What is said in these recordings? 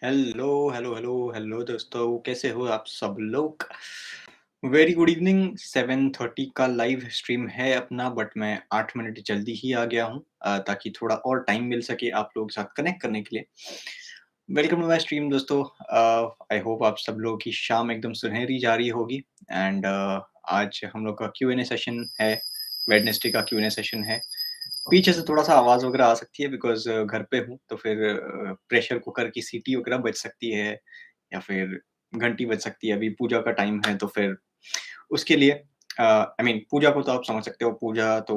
Hello hello hello hello दोस्तों, कैसे हो आप सब लोग। Very good evening. 7:30 का लाइव स्ट्रीम है अपना, बट मैं 8 मिनट जल्दी ही आ गया हूँ ताकि थोड़ा और टाइम मिल सके आप लोगों के साथ कनेक्ट करने के लिए। वेलकम टू माय स्ट्रीम दोस्तों। आई होप आप सब लोगों की शाम एकदम सुनहरी जा रही होगी। एंड आज हम लोग का Q&A सेशन है। वेडनेसडे का Q&A सेशन है। पीछे से थोड़ा-सा आवाज़ वगैरह आ सकती है बिकॉज़ घर पे हूँ, तो फिर प्रेशर कुकर की सीटी वगैरह बज सकती है या फिर घंटी बज सकती है। अभी पूजा का टाइम है, तो फिर उसके लिए आई मीन पूजा को तो आप समझ सकते हो, पूजा तो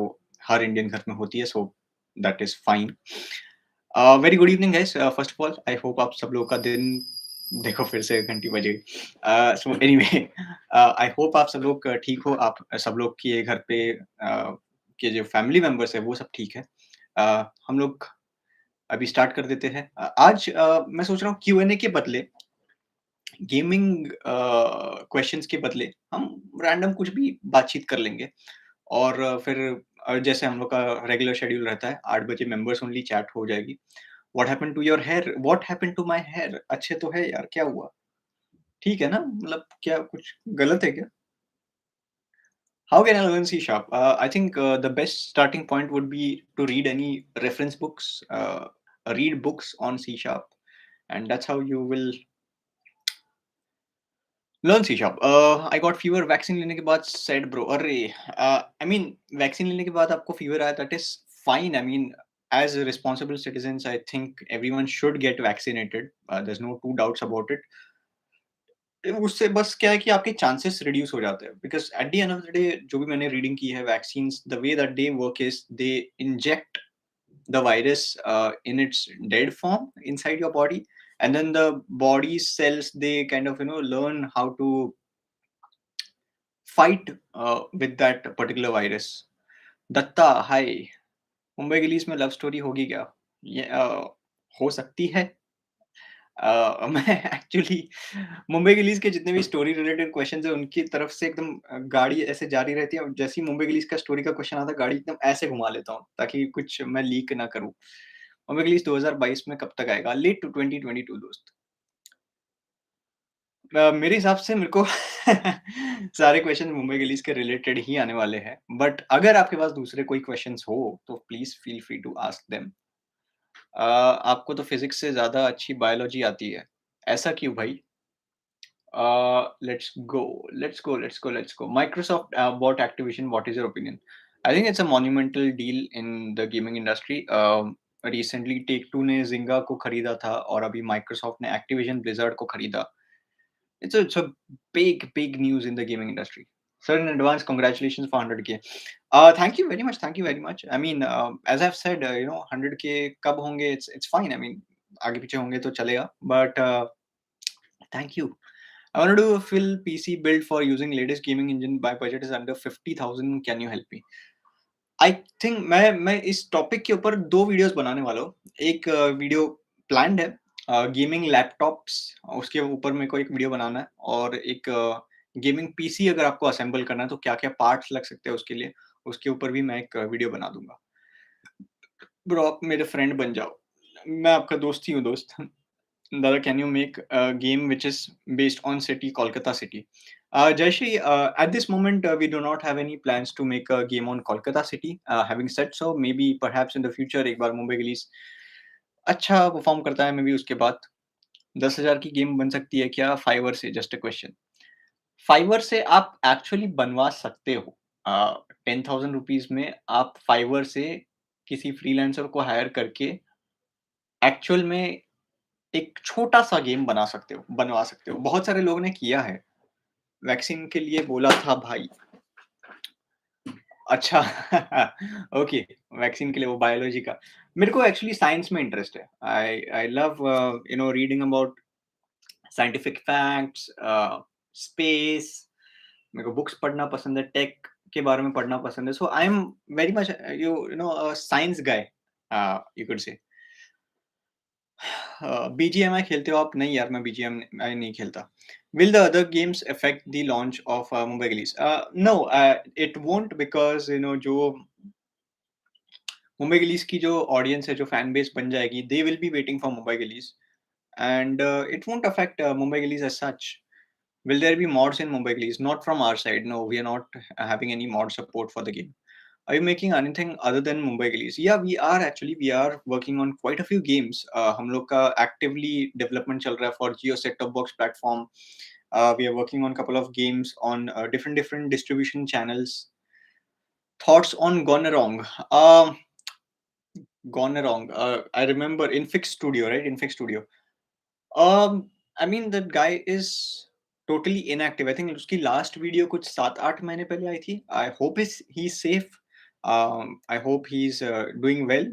हर इंडियन घर में होती है, so that is fine. Very good evening guys. First of all I hope आप सब लोगों का दिन देखो फिर से घंटी बज गई। सो एनीवे आई होप आप सब लोग ठीक हो, आप सब लोग के घर पे के जो फैमिली मेंबर्स हैं वो सब ठीक है। हम लोग अभी स्टार्ट कर देते हैं। आज मैं सोच रहा हूँ Q&A के बदले गेमिंग क्वेश्चंस के बदले हम रैंडम कुछ भी बातचीत कर लेंगे और फिर जैसे हम लोग का रेगुलर शेड्यूल रहता है 8 बजे मेंबर्स ओनली चैट हो जाएगी। What happened to your hair? What happened to my hair? अच्छे तो है यार, क्या हुआ? ठीक है ना? मतलब क्या कुछ गलत है क्या? How can I learn C sharp? I think the best starting point would be to read any reference books, read books on C sharp, and that's how you will learn C sharp. I got fever vaccine लेने के बाद said bro, अरे, I mean vaccine लेने के बाद आपको fever आया, that is fine. I mean as a responsible citizens, I think everyone should get vaccinated. There's no two doubts about it. उससे बस क्या है कि आपके चांसेस रिड्यूस हो जाते हैं because at the end of the day जो भी मैंने रीडिंग की है vaccines, the way that they work is they inject the virus in its dead form inside your body, and then the body cells, they kind of learn how to fight with that particular virus. Datta hi, Mumbai gullies में love story होगी क्या? ये हो सकती है। मैं actually Mumbai गिलीस के जितने भी स्टोरी रिलेटेड क्वेश्चंस हैं उनकी तरफ से एकदम गाड़ी ऐसे जारी रहती है, और जैसे ही मुंबई गिलीस का स्टोरी का क्वेश्चन आता है गाड़ी एकदम ऐसे घुमा लेता हूँ ताकि कुछ मैं लीक ना करूँ। मुंबई गिलीस 2022 में कब तक आएगा? लेट टू 2022 दोस्त। मेरे हिसाब से मेरे को सारे क्वेश्चन मुंबई गिलीस के रिलेटेड ही आने वाले हैं, बट अगर आपके पास दूसरे कोई क्वेश्चंस हो तो please feel free to ask them. आपको तो फिजिक्स से ज्यादा अच्छी बायोलॉजी आती है, ऐसा क्यों भाई? Let's go. Let's go. Let's go. Let's go. Microsoft bought Activision. What is your opinion? I think it's a monumental deal in the gaming industry. Recently, Take Two ने Zynga को खरीदा था और अभी Microsoft ने Activision Blizzard को खरीदा. It's a big news in the gaming industry. Sir, in advance, congratulations for 100K. Thank you very much. Thank you very much. I mean, as I've said, 100K कब होंगे? It's fine. I mean, आगे पीछे होंगे तो चलेगा. But thank you. I want to do a full PC build for using latest gaming engine. My budget is under 50,000. Can you help me? I think मैं इस topic के ऊपर 2 videos बनाने वाला हूँ। एक वीडियो प्लान्ड है गेमिंग लैपटॉप्स, उसके ऊपर मेरे को एक वीडियो बनाना है, और एक गेमिंग पीसी अगर आपको असेंबल करना है तो क्या-क्या पार्ट्स लग सकते हैं उसके लिए, उसके ऊपर भी मैं एक वीडियो बना दूँगा। ब्रो आप मेरे फ्रेंड बन जाओ। मैं आपका दोस्त ही हूँ दोस्त। Dada, can you make a game which is based on city, Kolkata city? Jayashree, at this moment, we do not have any plans to make a game on Kolkata city. Having said so, maybe perhaps in the future, एक बार मुंबई गिलीस अच्छा perform करता है, may be उसके बाद 10,000 की game बन सकती है क्या फाइवर से? Just a question. फाइवर से आप एक्चुअली बनवा सकते हो। 10,000 रुपीज में आप फाइवर से किसी फ्रीलांसर को हायर करके एक्चुअल में एक छोटा-सा गेम बनवा सकते हो। बहुत सारे लोगों ने किया है। वैक्सीन के लिए बोला था भाई। अच्छा ओके, वैक्सीन के लिए वो बायोलॉजी का। मेरे को एक्चुअली साइंस में इंटरेस्ट है। I I love reading about scientific facts, space. मेरे को बुक्स पढ़ना पसंद है, टेक के बारे में पढ़ना पसंद है। So I am very much a science guy, you could say. BGMI खेलते हो आप? नहीं यार, मैं बीजीएमआई नहीं खेलता। Will the other games affect the launch of Mumbai Ghillies? No, it won't because जो मुंबई गिलीस की जो ऑडियंस है, जो फैन बेस बन जाएगी, they will be waiting for Mumbai गिलीस, and it won't affect Mumbai Gillies as such. Will there be mods in Mumbai Gillies? Not from our side. No, we are not having any mod support for the game. Are you making anything other than Mumbai Gillies? Yeah, we are actually. We are working on quite a few games. हम लोग का actively development चल रहा है for Jio set top box platform. We are working on a couple of games on different distribution channels. Thoughts on Gone Wrong? Gone Wrong. I remember Infix Studio, right? Infix Studio. Um, I mean that guy is totally inactive. I think उसकी last video कुछ 7-8 महीने पहले आई थी. I hope he's safe. I hope he's doing well.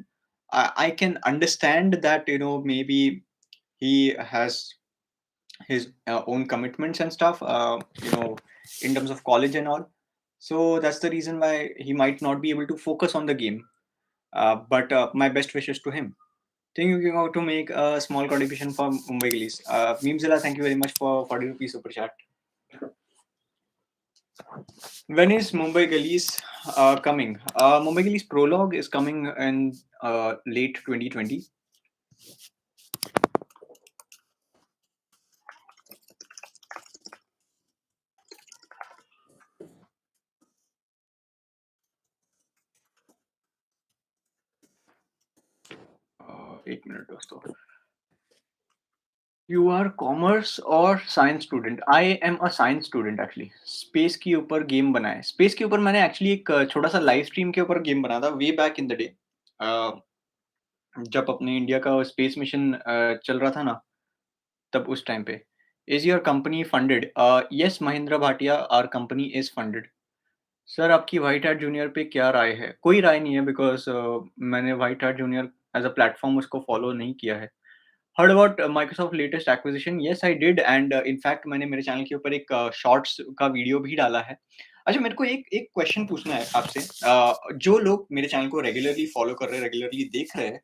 I can understand that maybe he has his own commitments and stuff. In terms of college and all. So that's the reason why he might not be able to focus on the game. But my best wishes to him. Thinking how to make a small contribution for Mumbai Gillies. Meemzilla, thank you very much for 40 rupees super chat. When is Mumbai Gillies coming? Mumbai Gillies prologue is coming in late 2020. 8 minutes दोस्तों. You are commerce or science student? I am a science student actually. Space के ऊपर game बनाए. Space के ऊपर मैंने actually एक छोटा सा live stream के ऊपर गेम बना था way back in the day. जब अपने इंडिया का स्पेस मिशन चल रहा था ना, तब उस टाइम पे. Is your company funded? Yes Mahendra Bhatia, our company is funded. Sir आपकी व्हाइट हैट जूनियर पे क्या राय है? कोई राय नहीं है बिकॉज मैंने white hat junior as a platform उसको फॉलो नहीं किया है. Heard about Microsoft latest acquisition? Yes I did, and in fact मैंने मेरे चैनल के ऊपर एक शॉर्ट्स का वीडियो भी डाला है. अच्छा, मेरे को एक एक क्वेश्चन पूछना है आपसे. जो लोग मेरे चैनल को रेगुलरली फॉलो कर रहे हैं, रेगुलरली देख रहे हैं,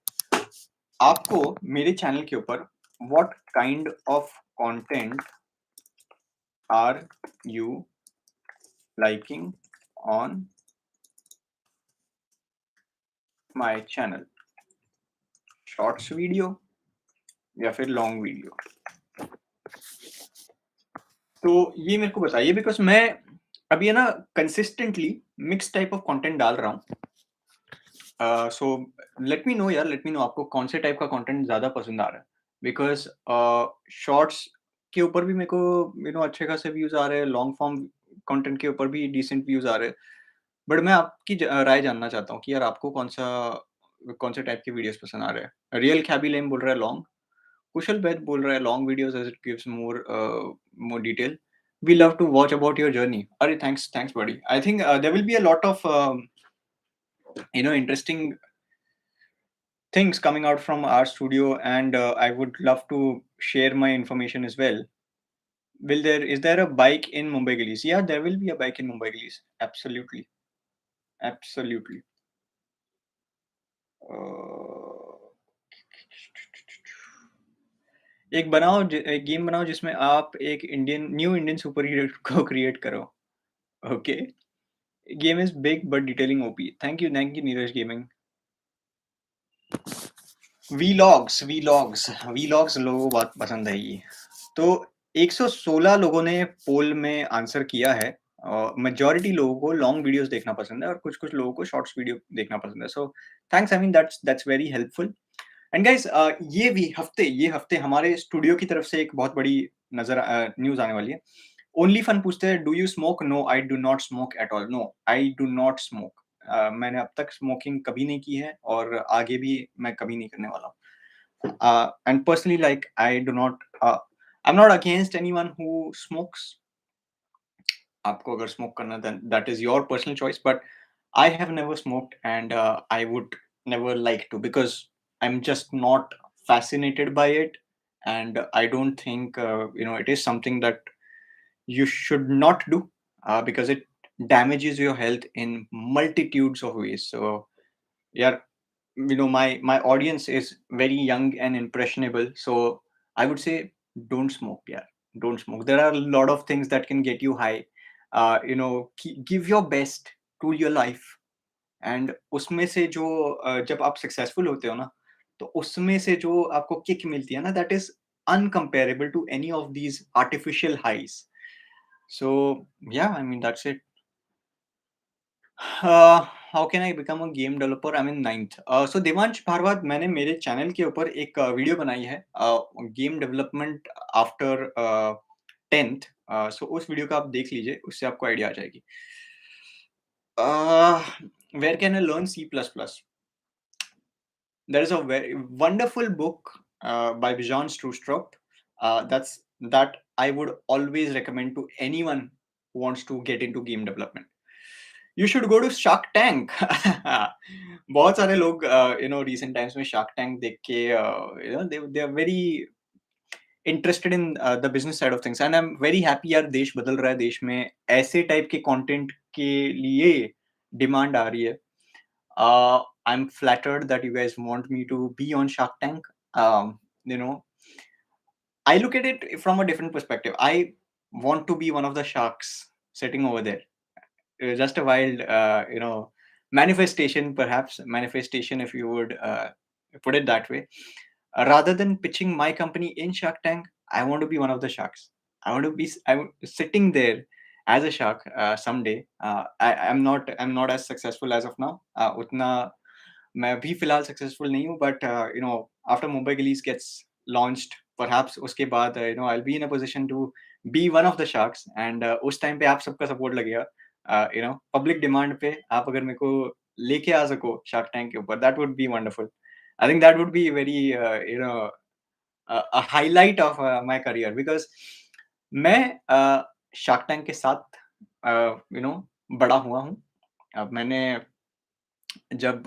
आपको मेरे चैनल के ऊपर what kind of content are you liking on my channel? Shorts video या फिर लॉन्ग वीडियो? तो ये मेरे को बताइए बिकॉज मैं अभी है ना consistently mix type of content डाल रहा हूँ. सो लेट मी नो यार, लेट मी नो आपको कौन से टाइप का कंटेंट ज्यादा पसंद आ रहा है. बिकॉज शॉर्ट्स के ऊपर भी मेरे को अच्छे खासे व्यूज आ रहे हैं, लॉन्ग फॉर्म कंटेंट के ऊपर भी डिसेंट व्यूज आ रहे हैं. बट मैं आपकी राय जानना चाहता हूँ कि यार आपको कौन से टाइप के वीडियोस पसंद आ रहे हैं. रियल ख्याबी लेम बोल रहा है लॉन्ग. कुशल बैद बोल रहा है long videos as it gives more detail. We love to watch about your journey. अरे thanks thanks buddy. I think there will be a lot of interesting things coming out from our studio, and I would love to share my information as well. Is there a bike in Mumbai Gillies? Yeah, there will be a bike in Mumbai Gillies. Absolutely. Absolutely. एक game बनाओ जिसमें आप एक new Indian super hero को create करो. Okay. Game is big but detailing OP. Thank you Neeraj gaming. Vlogs लोगों को बहुत पसंद है ये. तो 116 लोगों ने पोल में आंसर किया है. मेजॉरिटी लोगों को लॉन्ग वीडियोस देखना पसंद है और कुछ लोगों को शॉर्ट्स वीडियो देखना पसंद है. So thanks. I mean that's very helpful. And guys, ये हफ्ते हमारे स्टूडियो की तरफ से एक बहुत बड़ी न्यूज आने वाली है. ओनली फन पूछते हैं, do you smoke? No, I do not smoke at all. No, I do not smoke. मैंने अब तक स्मोकिंग कभी नहीं की है और आगे भी मैं कभी नहीं करने वाला हूँ. And personally like I do not, I am not against anyone who smokes. आपको अगर स्मोक करना है that is your personal choice, but I have never smoked, and I would never like to because I'm just not fascinated by it, and I don't think it is something that you should not do because it damages your health in multitudes of ways. So yeah, my audience is very young and impressionable, so I would say don't smoke. Yeah, don't smoke. There are a lot of things that can get you high. Give your best to your life. And उसमें से जो जब आप successful होते हो ना, तो उसमें से जो आपको किक मिलती है ना, that is uncomparable to any of these artificial highs. So yeah, I mean that's it. How can I become a game developer? I'm in ninth. So Devansh Bhardwaj, मैंने मेरे चैनल के ऊपर एक वीडियो बनाई है गेम डेवलपमेंट आफ्टर 10th. सो उस video का आप देख लीजिए, उससे आपको आइडिया आ जाएगी. Where can I learn C++? There is a very wonderful book by Bjorn Strustrup. That I would always recommend to anyone who wants to get into game development. You should go to Shark Tank. बहुत सारे लोग recent times में Shark Tank देख के they are very interested in the business side of things, and I'm very happy यार देश बदल रहा है, देश में ऐसे टाइप के कंटेंट के लिए डिमांड आ रही है. I'm flattered that you guys want me to be on Shark Tank. You know, I look at it from a different perspective. I want to be one of the sharks sitting over there. Just a wild, manifestation, perhaps manifestation, if you would put it that way. Rather than pitching my company in Shark Tank, I want to be one of the sharks. Sitting there as a shark someday. I'm not as successful as of now. उतना मैं भी फिलहाल successful नहीं हूँ, but after Mumbai Gullies gets launched, perhaps उसके बाद I will be in a position to be one of the sharks, and उस time पे आप सबका सपोर्ट लगेगा. पब्लिक डिमांड पे आप अगर मेरे को लेके आ सको शार्क टैंक के ऊपर, that would be wonderful. I think that would be very highlight of my career, because मैं शार्क टैंक के साथ बड़ा हुआ हूँ. अब मैंने जब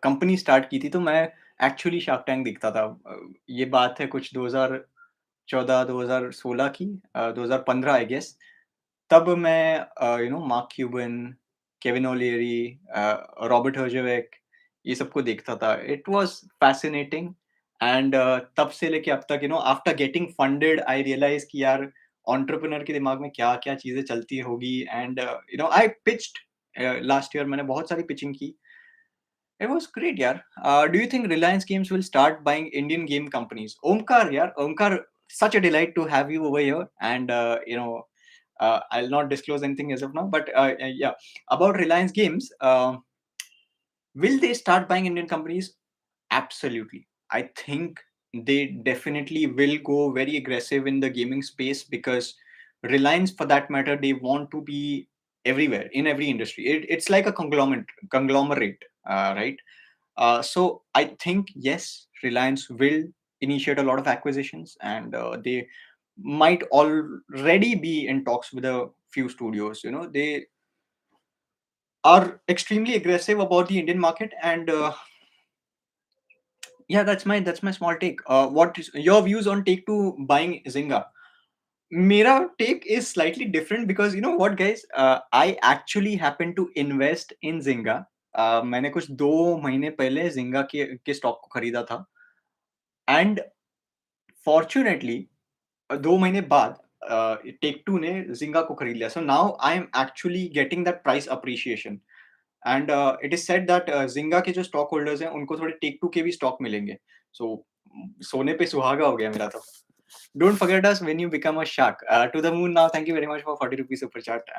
कंपनी स्टार्ट की थी तो मैं एक्चुअली शार्क टैंक देखता था. ये बात है कुछ 2014-2016 की, 2015 आई गेस. तब मैं Mark Cuban, Kevin O'Leary, Robert Herjavec, ये सबको देखता था. इट वाज फैसिनेटिंग, एंड तब से लेके अब तक आफ्टर गेटिंग फंडेड आई रियलाइज कि यार एंटरप्रेन्योर के दिमाग में क्या-क्या चीजें चलती होगी. And I pitched last year, मैंने बहुत सारी पिचिंग की. It was great, yaar. Do you think Reliance Games will start buying Indian game companies? Omkar, yaar, Omkar, such a delight to have you over here. And I'll not disclose anything as of now, but yeah, about Reliance Games, will they start buying Indian companies? Absolutely. I think they definitely will go very aggressive in the gaming space, because Reliance, for that matter, they want to be everywhere in every industry. It's like a conglomerate, right? So I think yes, Reliance will initiate a lot of acquisitions, and they might already be in talks with a few studios. They are extremely aggressive about the Indian market, and yeah, that's my small take. What is your views on Take Two buying Zynga? Mera take is slightly different, because you know what, guys? I actually happen to invest in Zynga. मैंने कुछ 2 महीने पहले Zynga के stock को खरीदा था, and fortunately 2 महीने बाद टेक टू ने Zynga को खरीद लिया. So now I am actually getting that price appreciation, and it is said that Zynga के जो स्टॉक होल्डर्स हैं उनको थोड़े टेक टू के भी स्टॉक मिलेंगे. सो सोने पे सुहागा हो गया मेरा तो. Don't forget us when you become a shark. To the moon now. Thank you very much for 40 rupees super chat.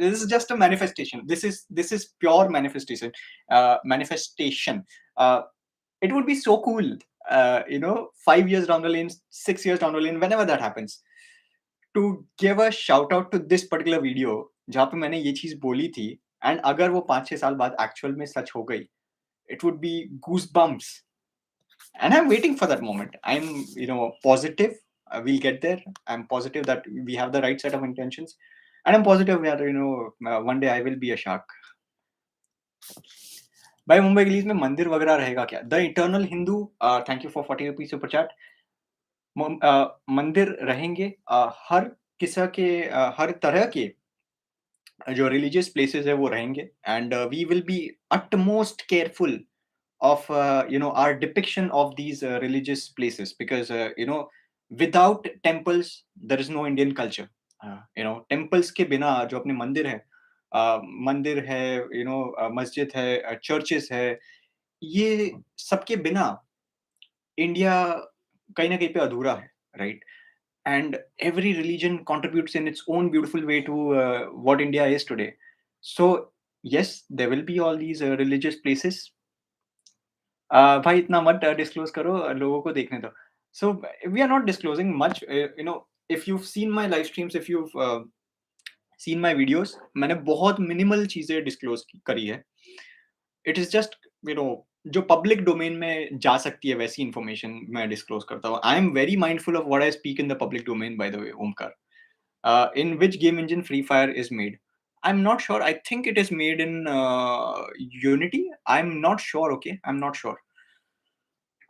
This is just a manifestation. This is pure manifestation. Manifestation. It would be so cool. 5 years down the lane, 6 years down the lane, whenever that happens, to give a shout out to this particular video जहाँ पे मैंने ये चीज बोली थी, and अगर वो 5-6 साल बाद एक्चुअल में सच हो गई, it would be goosebumps. And I'm waiting for that moment. I'm positive we'll get there. I'm positive that we have the right set of intentions, and I'm positive that one day I will be a shark. भाई Mumbai Gillies में मंदिर वगैरह रहेगा क्या? The eternal Hindu, thank you for 40 rupees super chat. मंदिर रहेंगे, हर किस्म के, हर तरह के जो रिलीजियस प्लेसेस है वो रहेंगे, and we will be utmost careful of our depiction of these religious places, because without temples there is no Indian culture. temples के बिना जो अपने मंदिर है, मस्जिद है, चर्चेस है, ये सबके बिना इंडिया कहीं ना कहीं पे अधूरा है, right? And every religion contributes in its own beautiful way to what India is today. So yes, there will be all these religious places. भाई इतना मत डिस्क्लोज करो, लोगों को देखने दो. So we are not disclosing much. If you've seen my live streams, if you've seen my videos, मैंने बहुत मिनिमल चीजें डिस्क्लोज करी है. इट इज जस्ट जो पब्लिक डोमेन में जा सकती है वैसी इंफॉर्मेशन मैं डिस्क्लोज करता हूँ. आई am very mindful of what I speak in the public domain, bye the way, Omkar. In which game engine Free Fire is made? I'm not sure. I think it is made in Unity. I'm not sure. Okay, I'm not sure.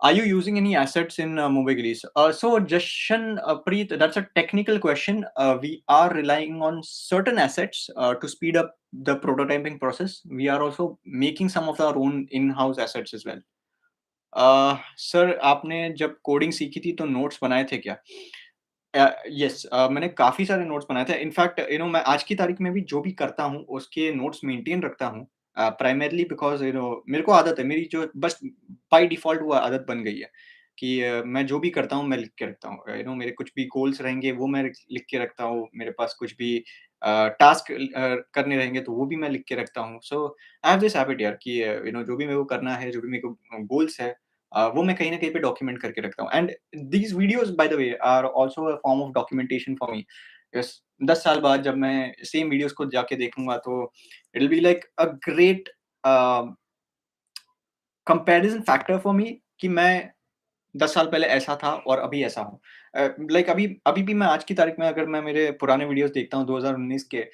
Are you using any assets in Mumbai Greece? So, Jashan Preet, that's a technical question. We are relying on certain assets to speed up the prototyping process. We are also making some of our own in-house assets as well. Sir, आपने जब coding सीखी थी तो notes बनाए थे क्या? Yes, मैंने काफ़ी सारे नोट्स बनाए थे. इनफैक्ट मैं आज की तारीख में भी जो भी करता हूँ, उसके नोट्स मेंटेन रखता हूँ. प्राइमरीली बिकॉज़ मेरे को आदत है, मेरी जो बस बाय डिफ़ॉल्ट वो आदत बन गई है कि मैं जो भी करता हूँ, मैं लिख के रखता हूँ. मेरे कुछ भी गोल्स रहेंगे, वो मैं लिख के रखता हूँ. मेरे पास कुछ भी टास्क करने रहेंगे, तो वो भी मैं लिख के रखता हूँ. सो आई हैव दिस हैबिट यार कि जो भी मेरे को करना है, जो भी मेरे को गोल्स है, वो मैं कहीं न कहीं पे डॉक्यूमेंट करके रखता हूँ. And these videos by the way are also a form of documentation for me. Yes, 10 साल बाद जब मैं सेम वीडियोस को जाके देखूँगा तो it will be like a great comparison factor for me कि मैं 10 साल पहले ऐसा था और अभी ऐसा हूँ. लाइक अभी अभी भी मैं आज की तारीख में अगर मैं मेरे पुराने वीडियोस देखता हूँ 2019 के,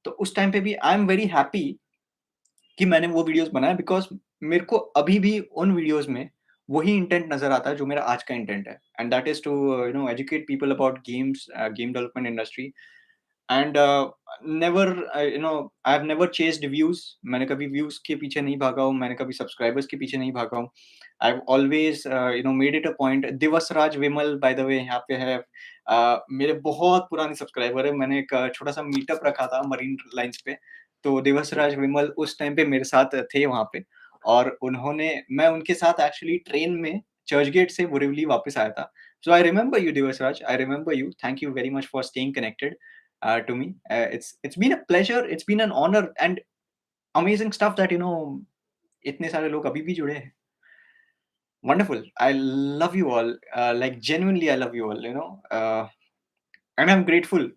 तो उस टाइम पे भी आई एम वेरी हैप्पी कि मैंने वो वीडियोस बनाए बिकॉज़ मेरे को अभी भी उन वीडियोस में वही इंटेंट नज़र आता है जो मेरा आज का इंटेंट है. And that is to educate people about games, game development industry. And never I have never chased views. मैंने कभी व्यूज़ के पीछे नहीं भागा हूँ, मैंने कभी सब्सक्राइबर्स के पीछे नहीं भागा हूँ. I have always made it a point. Divasraj Vimal by the way यहाँ पे है. मेरे बहुत पुराने सब्सक्राइबर हैं. मैंने एक छोटा-सा मीटअप रखा था मरीन लाइन्स पे. तो दिवसराज विमल उस टाइम पे मेरे साथ थे वहाँ पे और मैं उनके साथ एक्चुअली ट्रेन में चर्चगेट से बोरिवली वापस आया था. So I remember you, Divasraj. I remember you. Thank you very much for staying connected to me. It's been a pleasure. It's been an honor and amazing stuff that इतने सारे लोग अभी भी जुड़े हैं. Wonderful. I love you all. Like genuinely, I love you all. And I'm grateful.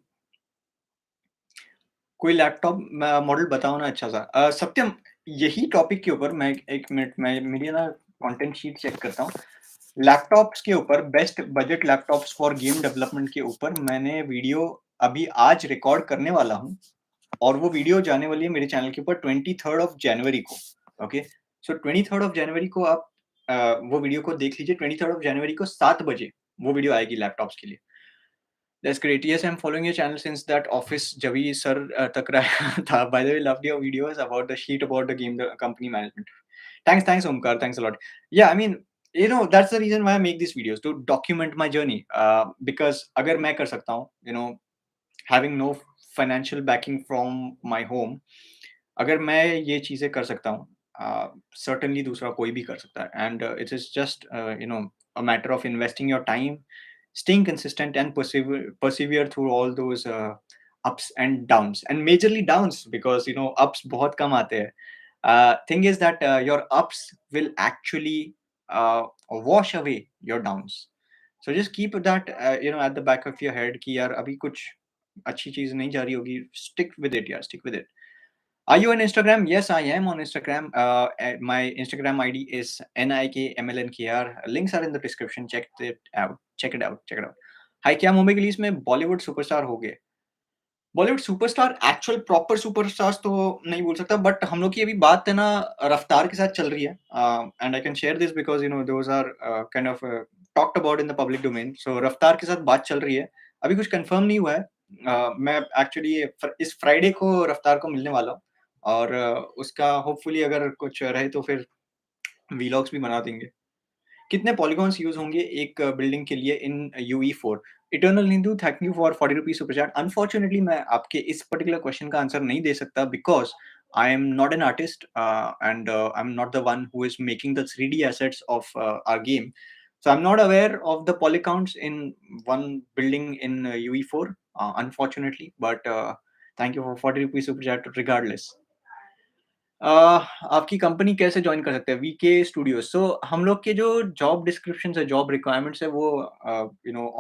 कोई laptop model बताओ ना अच्छा सा. सत्यम, यही टॉपिक के ऊपर मैं एक मिनट मैं मेरी ना कंटेंट शीट चेक करता हूँ. लैपटॉप्स के ऊपर best budget laptops for game development के ऊपर मैंने वीडियो अभी आज रिकॉर्ड करने वाला हूँ और वो वीडियो जाने वाली है मेरे चैनल के ऊपर 23rd ऑफ जनवरी को. Okay, so 23rd of January को आप वो वीडियो को देख लीजिए. 23rd ऑफ जनवरी को 7 बजे वो वीडियो आएगी लैपटॉप्स के लिए. That's great. Yes, I'm following your channel since that office Javi sir tak raha tha. By the way, loved your videos about the sheet about the game, the company management. Thanks, Omkar. Thanks a lot. Yeah, I mean, that's the reason why I make these videos to document my journey. Because अगर मैं कर सकता हूँ, having no financial backing from my home, अगर मैं ये चीज़ें कर सकता हूँ, certainly दूसरा कोई भी कर सकता है. And it is just a matter of investing your time, staying consistent, and persevere through all those ups and downs, and majorly downs because ups बहुत कम आते हैं. Thing is that your ups will actually wash away your downs. So just keep that at the back of your head कि यार अभी कुछ अच्छी चीज़ नहीं जा रही होगी. Stick with it, यार, stick with it. Are you on Instagram? Yes, I am on Instagram. My Instagram ID is nikmlnkr. Links are in the description. Check it out. Check it out. Check it out. Hi, क्या मुंबई के लिए इसमें Bollywood superstar हो गए? Bollywood superstar actual proper superstars तो नहीं बोल सकता, बट हम लोग की अभी बात है ना रफ्तार के साथ चल रही है. And I can share this because those are kind of talked about in the public domain. So रफ्तार के साथ बात चल रही है. अभी कुछ कंफर्म नहीं हुआ है. मैं एक्चुअली इस फ्राइडे को रफ्तार को मिलने वाला हूँ और उसका होपफुली अगर कुछ रहे तो फिर वीलॉग्स भी बना देंगे. कितने पॉलीगॉन्स यूज होंगे एक बिल्डिंग के लिए इन UE4? Eternal Hindu, thank you for 40 rupees super chat. Unfortunately मैं आपके इस पर्टिकुलर क्वेश्चन का आंसर नहीं दे सकता because I am not an artist and I am not the one who is making the 3D assets of our game. So I'm not aware of the poly counts in one building in UE4, unfortunately. But thank you for 40 rupees super chat regardless. आपकी company कैसे join कर सकते हैं? VK studios. सो हम लोग के जो job description है, जॉब रिक्वायरमेंट्स है, वो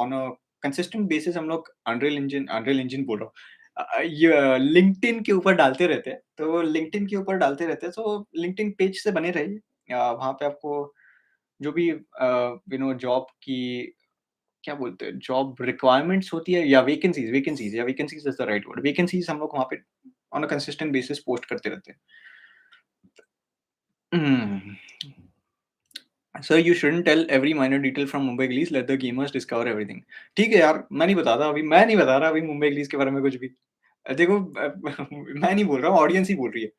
ऑन अ कंसिस्टेंट बेसिस हम लोग अनरियल इंजन बोल रहा हूँ, ये लिंक्डइन के ऊपर डालते रहते हैं। तो लिंक्डइन के ऊपर डालते रहते हैं, तो लिंक्डइन पेज से बने रहिए। वहाँ पे आपको जो भी जॉब की क्या बोलते हैं, जॉब रिक्वायरमेंट्स होती है, या vacancies is the right word. Vacancies हम लोग वहाँ पे on a consistent basis post करते रहते हैं। Hmm. Sir you shouldn't tell every minor detail from Mumbai Gullies, let the gamers discover everything. ठीक है यार, मैं नहीं बता रहा अभी मुंबई ग्लीस के बारे में कुछ भी। देखो, मैं नहीं बोल रहा हूँ, ऑडियंस ही बोल रही है।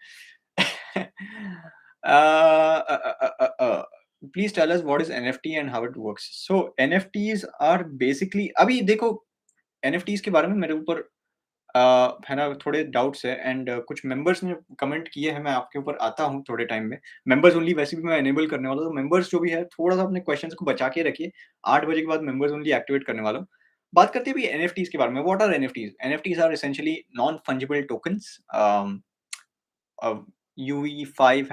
Please tell us what is NFT and how it works. So NFTs are basically, अभी देखो, एनएफटीज के बारे में मेरे ऊपर है ना थोड़े डाउट्स है, एंड कुछ मेंबर्स ने कमेंट किए हैं। मैं आपके ऊपर आता हूँ थोड़े टाइम में। मेंबर्स ओनली वैसे भी मैं एनेबल करने वाला हूँ, तो मेंबर्स जो भी है थोड़ा सा अपने क्वेश्चंस को बचा के रखिए। 8 बजे के बाद मेंबर्स ओनली एक्टिवेट करने वाला हूँ। बात करते हैं भी एनएफटीज के बारे में। What are NFTs? NFTs are essentially non fungible tokens. UE5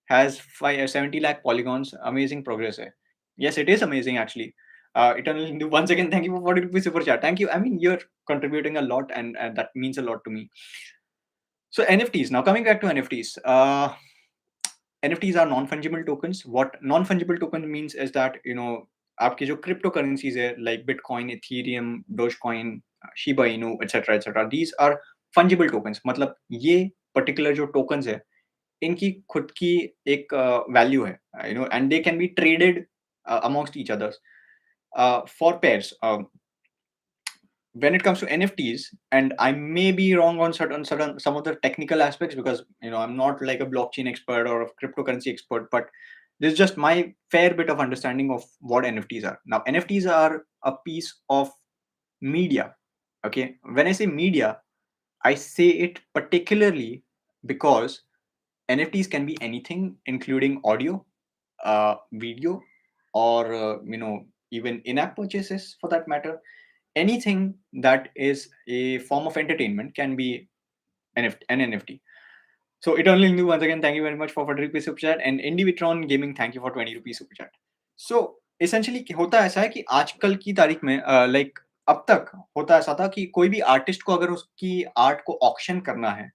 has 70 lakh polygons. Amazing progress hai. Yes, it is amazing actually. Eternal Hindu, once again, thank you for 40 rupees super chat. Thank you. I mean, you're contributing a lot, and that means a lot to me. So NFTs. Now coming back to NFTs. NFTs are non-fungible tokens. What non-fungible token means is that आपके जो cryptocurrencies है, like Bitcoin, Ethereum, Dogecoin, Shiba Inu, etc. These are fungible tokens. मतलब ये particular जो tokens है, इनकी खुद की एक वैल्यू है, and they can be traded amongst each others for pairs. When it comes to NFTs, and I may be wrong on certain some of the technical aspects, because I'm not like a blockchain expert or a cryptocurrency expert, but this is just my fair bit of understanding of what NFTs are. Now NFTs are a piece of media. Okay, when I say media, I say it particularly because NFTs can be anything, including audio, video, or even in-app purchases for that matter. Anything that is a form of entertainment can be an NFT. So Eternal Hindu, once again, thank you very much for 40 rupees super chat, and Indivitron Gaming, thank you for 20 rupees super chat. So essentially होता ऐसा है कि आजकल की तारीख में like अब तक होता ऐसा था कि कोई भी आर्टिस्ट को अगर उसकी आर्ट को ऑक्शन करना है,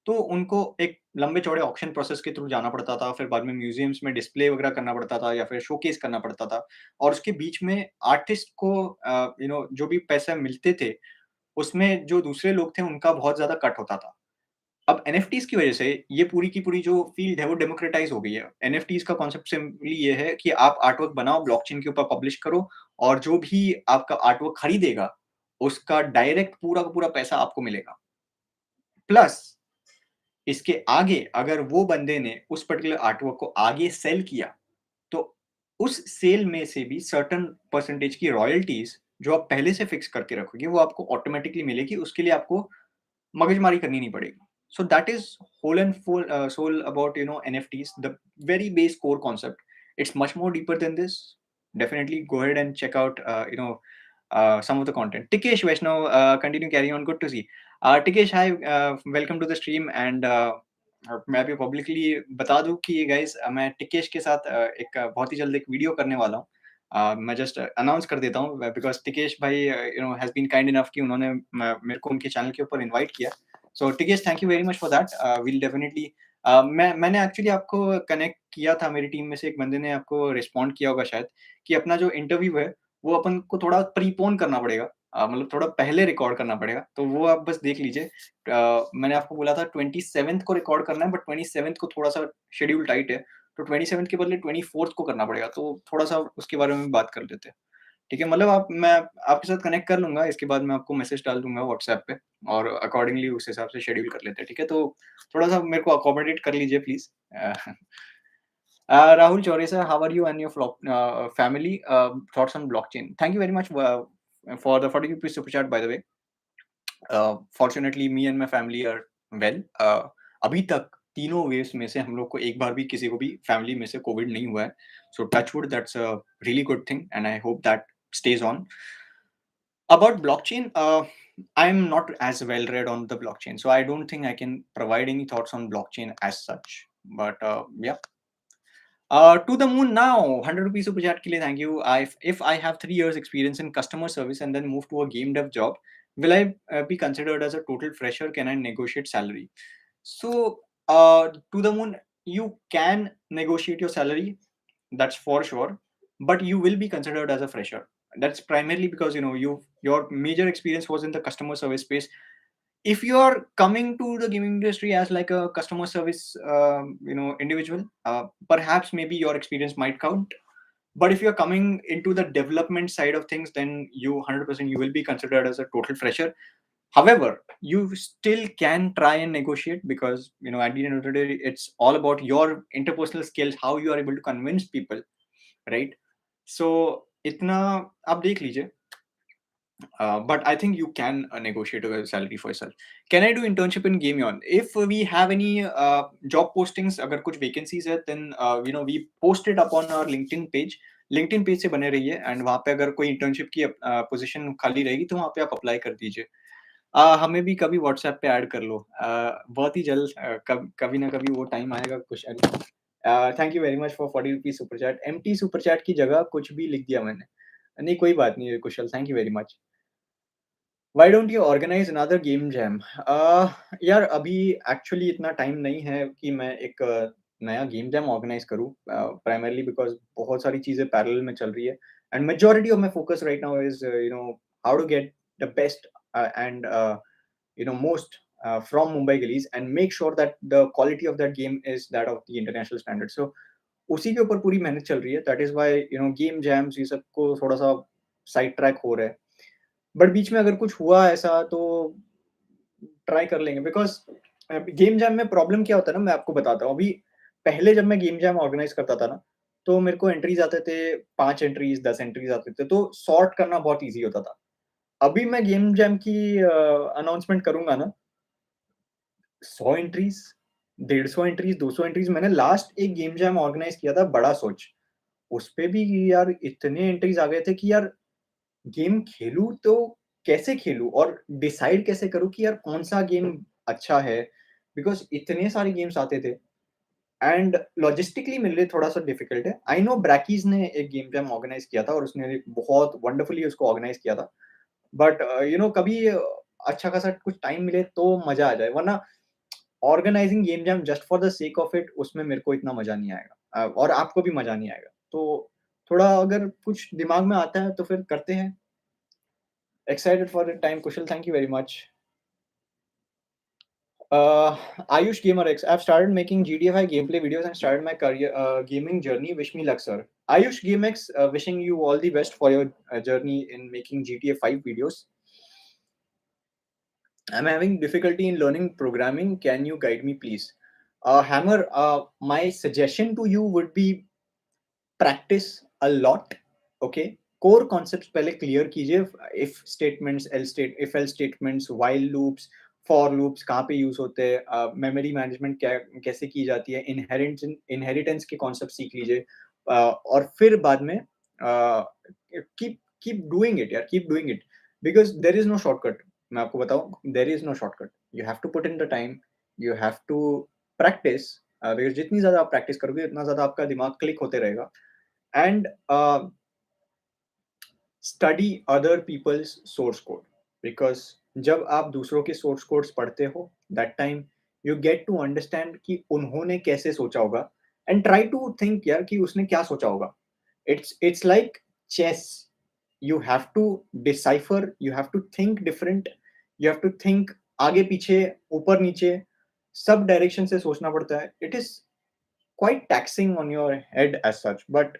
तो उनको एक लंबे चौड़े ऑक्शन प्रोसेस के थ्रू जाना पड़ता था, फिर बाद में म्यूजियम्स में डिस्प्ले वगैरह करना पड़ता था, या फिर शोकेस करना पड़ता था, और उसके बीच में आर्टिस्ट को जो भी पैसे मिलते थे, उसमें जो दूसरे लोग थे उनका बहुत ज्यादा कट होता था। अब एनएफटीज की वजह से ये पूरी की पूरी जो फील्ड है वो डेमोक्रेटाइज हो गई है। एनएफटीज का कॉन्सेप्ट सिंपली ये है कि आप आर्टवर्क बनाओ, ब्लॉकचेन के ऊपर पब्लिश करो, और जो भी आपका आर्टवर्क खरीदेगा, उसका डायरेक्ट पूरा का पूरा पैसा आपको मिलेगा। प्लस इसके आगे अगर वो बंदे ने उस पर्टिकुलर आर्टवर्क को आगे सेल किया, तो उस सेल में से भी सर्टेन परसेंटेज की रॉयल्टीज जो आप पहले से फिक्स करके रखोगे, वो आपको ऑटोमेटिकली मिलेगी। उसके लिए आपको मगजमारी करनी नहीं पड़ेगी। So that is whole and full soul about NFTs, the very base core concept. It's much more deeper than this. Definitely go ahead and check out some of the content. Tikesh Vaishnav, continue carry on. Good to see. Tikesh, hi, welcome to the stream, and मैं अभी publicly बता दूं कि guys मैं टिकेश के साथ एक बहुत ही जल्द एक वीडियो करने वाला हूँ। मैं जस्ट अनाउंस कर देता हूँ, बिकॉज टिकेश भाई हैज बीन काइंड इनफ कि उन्होंने मेरे को उनके चैनल के ऊपर इनवाइट किया। So Tikesh, thank you very much for that. Will definitely मैंने एक्चुअली आपको कनेक्ट किया था, मेरी टीम में से एक बंदे ने आपको रिस्पॉन्ड किया होगा शायद, कि अपना जो इंटरव्यू है वो अपन को थोड़ा प्रीपोन करना पड़ेगा, मतलब थोड़ा पहले रिकॉर्ड करना पड़ेगा। तो वो आप बस देख लीजिए। मैंने आपको बोला था 27th को रिकॉर्ड करना है, बट 27th को थोड़ा सा शेड्यूल टाइट है, तो 27th के बदले 24th को करना पड़ेगा। तो थोड़ा सा उसके बारे में बात कर लेते हैं। ठीक है, मतलब मैं आपके साथ कनेक्ट कर लूंगा, इसके बाद मैं आपको मैसेज डाल दूंगा व्हाट्सएप पे, और अकॉर्डिंगली उस हिसाब से शेड्यूल कर लेते हैं। ठीक है, तो थोड़ा सा मेरे को अकोमोडेट कर लीजिए please. Rahul Chauresa, how are you and your family? Thoughts on blockchain? Thank you very much for the 40 rupees super chat, by the way. Fortunately, me and my family are well. अभी तक तीनों waves में से हम लोग को एक बार भी किसी को भी फैमिली में से कोविड नहीं हुआ है। So touchwood, that's a really good thing, and I hope that stays on. About blockchain, I'm not as well read on the blockchain, so I don't think I can provide any thoughts on blockchain as such. But yeah, to the moon now. 100 rupees super chat ke liye, thank you. If I have 3 years experience in customer service and then move to a game dev job, will I be considered as a total fresher? Can I negotiate salary? So, to the moon, you can negotiate your salary, that's for sure, but you will be considered as a fresher. That's primarily because your major experience was in the customer service space. If you are coming to the gaming industry as like a customer service individual, perhaps maybe your experience might count. But if you're coming into the development side of things, then you 100% you will be considered as a total fresher. However, you still can try and negotiate, because at the end of the day, it's all about your interpersonal skills, how you are able to convince people, right? So itna आप देख लीजिए. But I think you can negotiate a salary for yourself. Can I do internship in Gameon? If we have any job postings, अगर कुछ vacancies है, then we post it up on our LinkedIn page. LinkedIn page से बने रहिए, and वहाँ पे अगर कोई internship की position खाली रहेगी, तो वहाँ पे आप apply कर दीजिए. हमें भी कभी WhatsApp पे ऐड कर लो. बहुत ही जल्द कभी ना कभी वो टाइम आएगा Kushal. Thank you very much for 40 rupees super chat. Empty super chat की जगह कुछ भी लिख दिया मैंने. नहीं, कोई बात नहीं है Kushal, thank you very much. Why don't you organise another game jam? यार अभी एक्चुअली इतना टाइम नहीं है कि मैं एक नया गेम जैम ऑर्गेनाइज करूँ, प्राइमरली बिकॉज बहुत सारी चीज़ें पैरेलल में चल रही है, and majority of my focus right now is how to get the best and most from Mumbai Gillies, and make sure that the quality of that game is that of the international standard. So उसी के ऊपर पूरी मेहनत चल रही है. That is why game jams ये सब को थोड़ा सा साइड ट्रैक हो रहा है. बट बीच में अगर कुछ हुआ ऐसा तो ट्राई कर लेंगे, बिकॉज गेम जैम में प्रॉब्लम क्या होता है ना, मैं आपको बताता हूँ. अभी पहले जब मैं गेम जैम ऑर्गेनाइज करता था ना, तो मेरे को एंट्रीज आते थे, 5 एंट्रीज 10 एंट्रीज आते थे, तो सॉर्ट करना बहुत ईजी होता था. अभी मैं गेम जैम की अनाउंसमेंट करूंगा ना, 100 एंट्रीज, 150 एंट्रीज, 200 एंट्रीज. मैंने लास्ट एक गेम जैम ऑर्गेनाइज किया था, बड़ा सोच. उस पे भी यार इतने एंट्रीज आ गए थे कि यार गेम खेलूं तो कैसे खेलूं, और डिसाइड कैसे करूं कि यार कौन सा गेम अच्छा है, बिकॉज इतने सारे गेम्स आते थे. एंड लॉजिस्टिकली मेरे लिए थोड़ा सा डिफिकल्ट है. आई नो ब्रैकीज ने एक गेम जैम ऑर्गेनाइज किया था, और उसने बहुत वंडरफुली उसको ऑर्गेनाइज किया था. बट कभी अच्छा खासा कुछ टाइम मिले तो मजा आ जाए, वरना organising game jam just for the sake of it, उसमें मेरे को इतना मजा नहीं आएगा. और आपको भी मजा नहीं आएगा. तो थोड़ा अगर कुछ दिमाग में आता है तो फिर करते हैं. Excited for the time Kusal, thank you very much. Uh, Ayush Gamer X, I've started making GTA 5 gameplay videos and started my career gaming journey. Wish me luck, sir. Ayush GameX, wishing you all the best for your journey in making GTA 5 videos. I'm having difficulty in learning programming. Can you guide me, please? Hammer, my suggestion to you would be practice a lot. Okay, core concepts पहले clear कीजिए. If statements, else state, if else statements, while loops, for loops कहाँ पे use होते हैं, memory management क्या कैसे की जाती है, inheritance के concept सीख लीजिए. और फिर बाद में keep doing it यार, keep doing it, because there is no shortcut. मैं आपको बताऊं, there is no shortcut. You have to put in the time, you have to practice, because जितनी ज़्यादा आप practice करोगे उतना ज़्यादा आपका दिमाग click होते रहेगा. And study other people's source code, because जब आप दूसरों के source codes पढ़ते हो, that time you get to understand कि उन्होंने कैसे सोचा होगा, and try to think यार कि उसने क्या सोचा होगा. It's like chess. You have to decipher, you have to think different, you have to think आगे पीछे ऊपर नीचे सब डायरेक्शन से सोचना पड़ता है. It is quite taxing on your head as such, but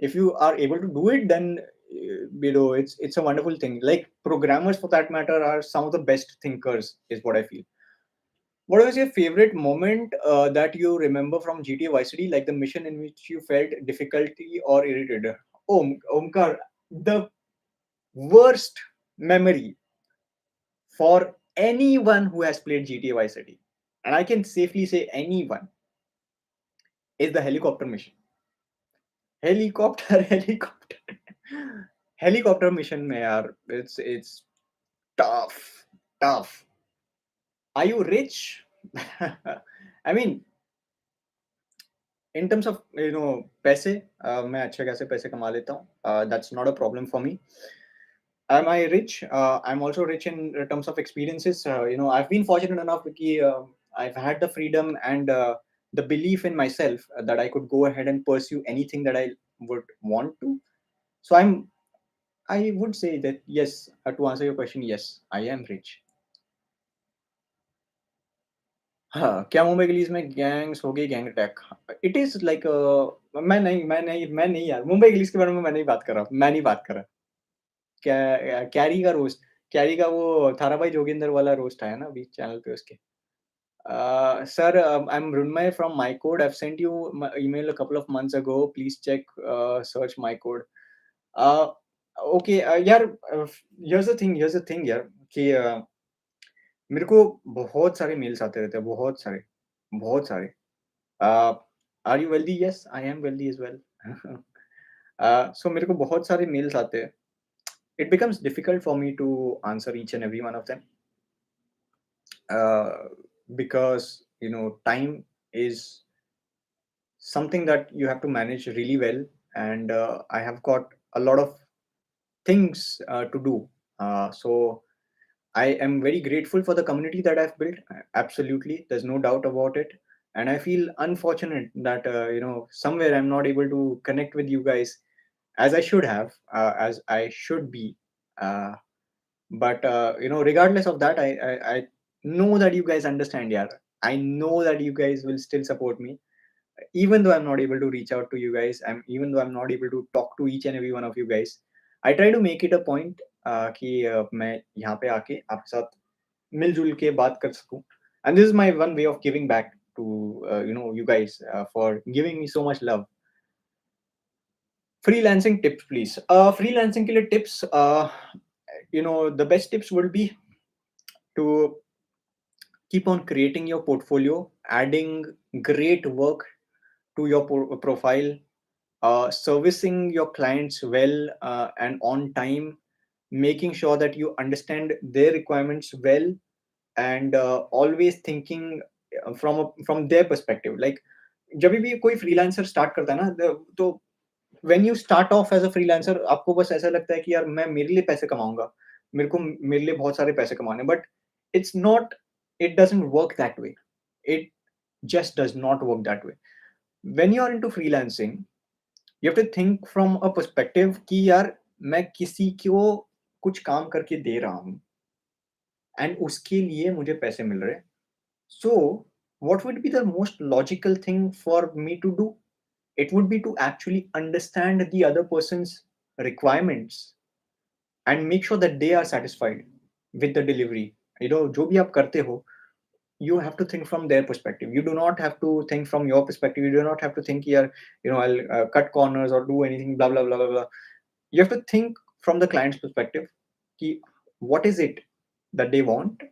if you are able to do it, then it's a wonderful thing. Like programmers for that matter are some of the best thinkers, is what I feel. What was your favorite moment that you remember from GTA Vice City, like the mission in which you felt difficulty or irritated? Omkar, the worst memory for anyone who has played GTA Vice City, and I can safely say anyone, is the helicopter mission. Helicopter helicopter helicopter mission में यार, it's tough tough. Are you rich? I mean, in terms of पैसे, मैं अच्छे खासे पैसे कमा लेता हूँ, that's not a problem for me. Am I rich? I'm also rich in terms of experiences. I've been fortunate enough कि I've had the freedom and the belief in myself that I could go ahead and pursue anything that I would want to. So I would say that yes, to answer your question, yes, I am rich. हाँ, क्या Mumbai Gillies में gangs हो गई, gang attack? It is like, मैं नहीं यार, Mumbai Gillies के बारे में मैं नहीं बात कर रहा, मैं नहीं बात कर रहा। कैरी का रोस्ट, कैरी का वो थाराभाई जोगिंदर वाला रोस्ट आया ना अभी चैनल पे उसके। Sir, I am Runmay from my code. I've sent you my email a couple of months ago. Please check, search my code. Uh, okay, यार, here's the thing यार, कि मेरे को बहुत सारे मेल्स आते रहते हैं, बहुत सारे, बहुत सारे। Are you wealthy? Yes, I am wealthy as well. So मेरे को बहुत सारे मेल्स आते हैं। It becomes difficult for me to answer each and every one of them, uh, because time is something that you have to manage really well, and I have got a lot of things to do. So I am very grateful for the community that I've built. Absolutely, there's no doubt about it. And I feel unfortunate that somewhere I'm not able to connect with you guys as I should have, as I should be. Uh, but regardless of that, I know that you guys understand. Yeah, I know that you guys will still support me, even though I'm not able to reach out to you guys. Even though I'm not able to talk to each and every one of you guys. I try to make it a point कि मैं यहाँ पे आके आपके साथ मिलजुल के बात कर सकूं, and this is my one way of giving back to you guys for giving me so much love. Freelancing tips, please. Freelancing के लिए tips, the best tips would be to keep on creating your portfolio, adding great work to your profile, servicing your clients well and on time, making sure that you understand their requirements well, and always thinking from their perspective. Like, जब भी कोई freelancer start करता है ना, तो when you start off as a freelancer, आपको बस ऐसा लगता है कि यार मैं मेरे लिए पैसे कमाऊंगा, मेरे लिए बहुत सारे पैसे कमाने, but it's not, it doesn't work that way. It just does not work that way. When you are into freelancing, you have to think from a perspective कि यार मैं किसी को कुछ काम करके दे रहा हूँ एंड उसके लिए मुझे पैसे मिल रहे हैं। So what would be the most logical thing for me to do? It would be to actually understand the other person's requirements and make sure that they are satisfied with the delivery. जो भी आप करते हो, you have to think from their perspective. You do not have to think from your perspective. You do not have to think here, I'll cut corners or do anything, blah, blah, blah, blah, blah. You have to think from the client's perspective. Ki, what is it that they want,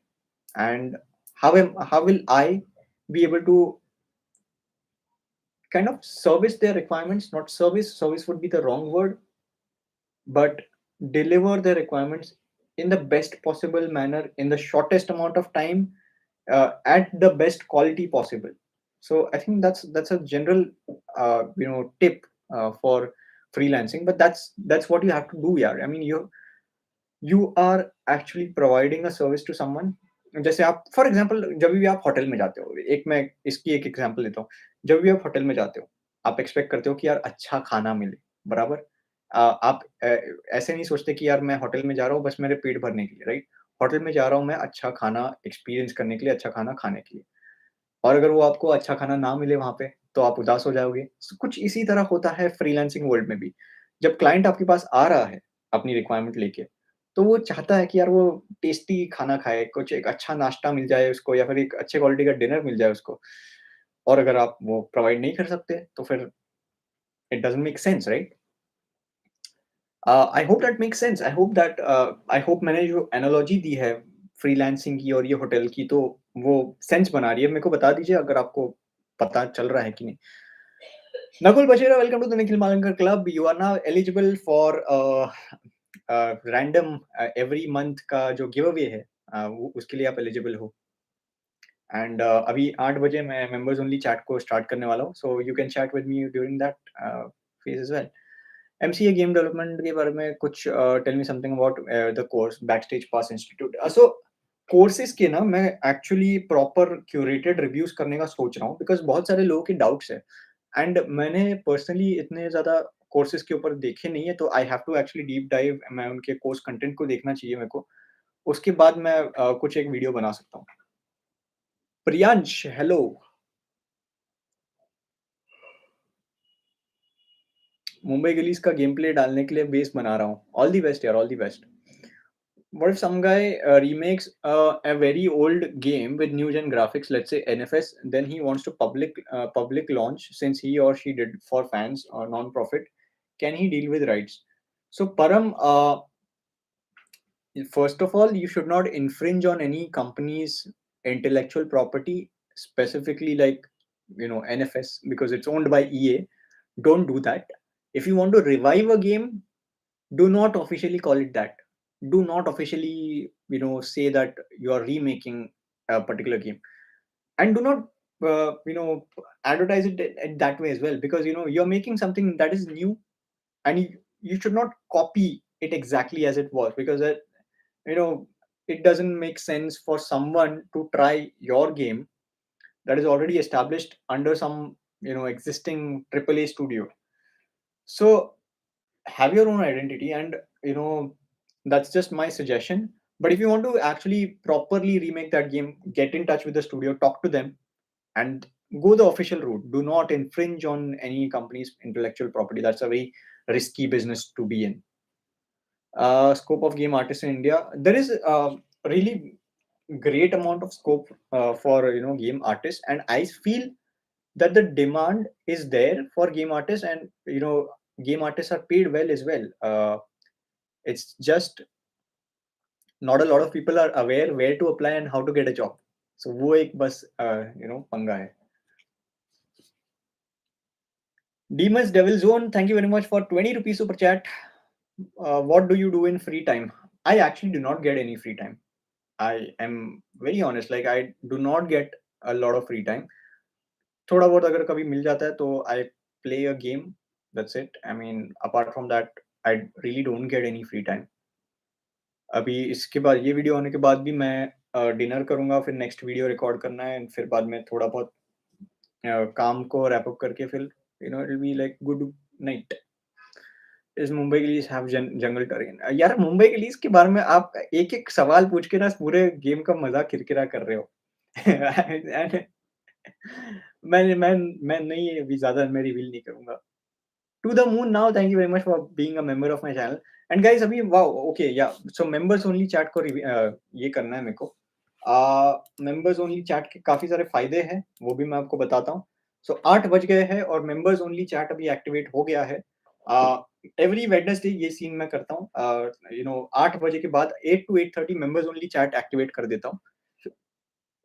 and how will I be able to kind of service their requirements? Not service would be the wrong word, but deliver their requirements in the best possible manner in the shortest amount of time, at the best quality possible. So I think that's a general tip for freelancing, but that's what you have to do. Yeah, I mean, you are actually providing a service to someone. जैसे आप for example जब भी आप hotel में जाते हो, एक मैं इसकी एक एग्जांपल लेता हूँ। जब भी आप होटल में जाते हो, आप एक्सपेक्ट करते हो कि यार अच्छा खाना मिले, बराबर? आप ऐसे नहीं सोचते कि यार मैं होटल में जा रहा हूँ बस मेरे पेट भरने के लिए, राइट? होटल में जा रहा हूँ मैं अच्छा खाना एक्सपीरियंस करने के लिए, अच्छा खाना खाने के लिए। और अगर वो आपको अच्छा खाना ना मिले वहाँ पे, तो आप उदास हो जाओगे। कुछ इसी तरह होता है फ्रीलांसिंग वर्ल्ड में भी। जब क्लाइंट आपके पास आ रहा है, अपनी रिक्वायरमेंट लेके, तो वो चाहता है कि यार वो टेस्टी खाना खाए, कुछ एक अच्छा नाश्ता मिल जाए उसको या फिर एक अच्छे क्वालिटी का डिनर मिल जाए उसको। और अगर आप वो प्रोवाइड नहीं कर सकते, तो फिर it doesn't make sense, right? I hope that makes sense. I hope मैंने जो एनालॉजी दी है फ्रीलांसिंग की और ये होटल की, तो वो सेंस बना रही है। मेरे को बता दीजिए अगर आपको पता चल रहा है कि नहीं। Nakul Bashira, welcome to the Nikhil Malankar Club. You are now eligible for random every month का जो giveaway है, उसके लिए आप eligible हो. And अभी 8 बजे मैं members only chat को start करने वाला हूँ. So you can chat with me during that phase as well. MCA game development के बारे में कुछ tell me something about the course Backstage Pass Institute. So courses के ना मैं actually proper curated reviews करने का सोच रहा हूँ because बहुत सारे लोगों के doubts है. एंड मैंने पर्सनली इतने ज़्यादा कोर्सेज़ के ऊपर देखे नहीं है, तो I have to actually deep dive मैं उनके कोर्स कंटेंट को देखना चाहिए मेरे को। उसके बाद मैं कुछ एक वीडियो बना सकता हूँ। प्रियांश, हेलो। मुंबई गिलीज़ का गेम प्ले डालने के लिए बेस बना रहा हूँ। ऑल द बेस्ट यार, all the best. What if some guy remakes a very old game with new gen graphics, let's say NFS, then he wants to public launch since he or she did for fans or non-profit, can he deal with rights? So Param, first of all, you should not infringe on any company's intellectual property, specifically like NFS because it's owned by EA. Don't do that. If you want to revive a game, do not officially call it that. Do not officially say that you are remaking a particular game, and do not advertise it that way as well, because you're making something that is new, and you should not copy it exactly as it was, because you know it doesn't make sense for someone to try your game that is already established under some existing AAA studio. So have your own identity, and that's just my suggestion. But if you want to actually properly remake that game, get in touch with the studio, talk to them, and go the official route. Do not infringe on any company's intellectual property. That's a very risky business to be in. Scope of game artists in India, there is really great amount of scope for game artists, and I feel that the demand is there for game artists, and game artists are paid well as well. It's just not a lot of people are aware where to apply and how to get a job. So वो एक बस पंगा है. Demons Devil Zone, thank you very much for 20 rupees super chat. What do you do in free time? I actually do not get any free time. I am very honest, like I do not get a lot of free time. थोड़ा बहुत अगर कभी मिल जाता है तो I play a game. That's it. I mean, apart from that, I really don't get any free time. अभी इसके बाद ये वीडियो होने के बाद भी मैं डिनर करूँगा, फिर नेक्स्ट वीडियो रिकॉर्ड करना है, फिर बाद में थोड़ा बहुत काम को रैप अप करके फिर it will be like good night. इस मुंबई के लिए हैव जंगल टेरेन. यार मुंबई के लिए इसके बारे में आप एक-एक सवाल पूछ के ना पूरे गेम का मज़ा किरकिरा कर रहे हो. एंड मैं नहीं अभी ज़्यादा मैं रिवील नहीं करूँगा. To the moon now, thank you very much for being a member of my channel. And guys, अभी wow, okay, yeah. So members only chat को ये करना है मेरे को. members only chat के काफी सारे फायदे हैं, वो भी मैं आपको बताता हूँ. So 8 बज गए हैं और members only chat अभी एक्टिवेट हो गया है. Every Wednesday ये सीन मैं करता हूँ. 8 बजे के बाद 8 to 8:30 members only chat activate कर देता हूँ.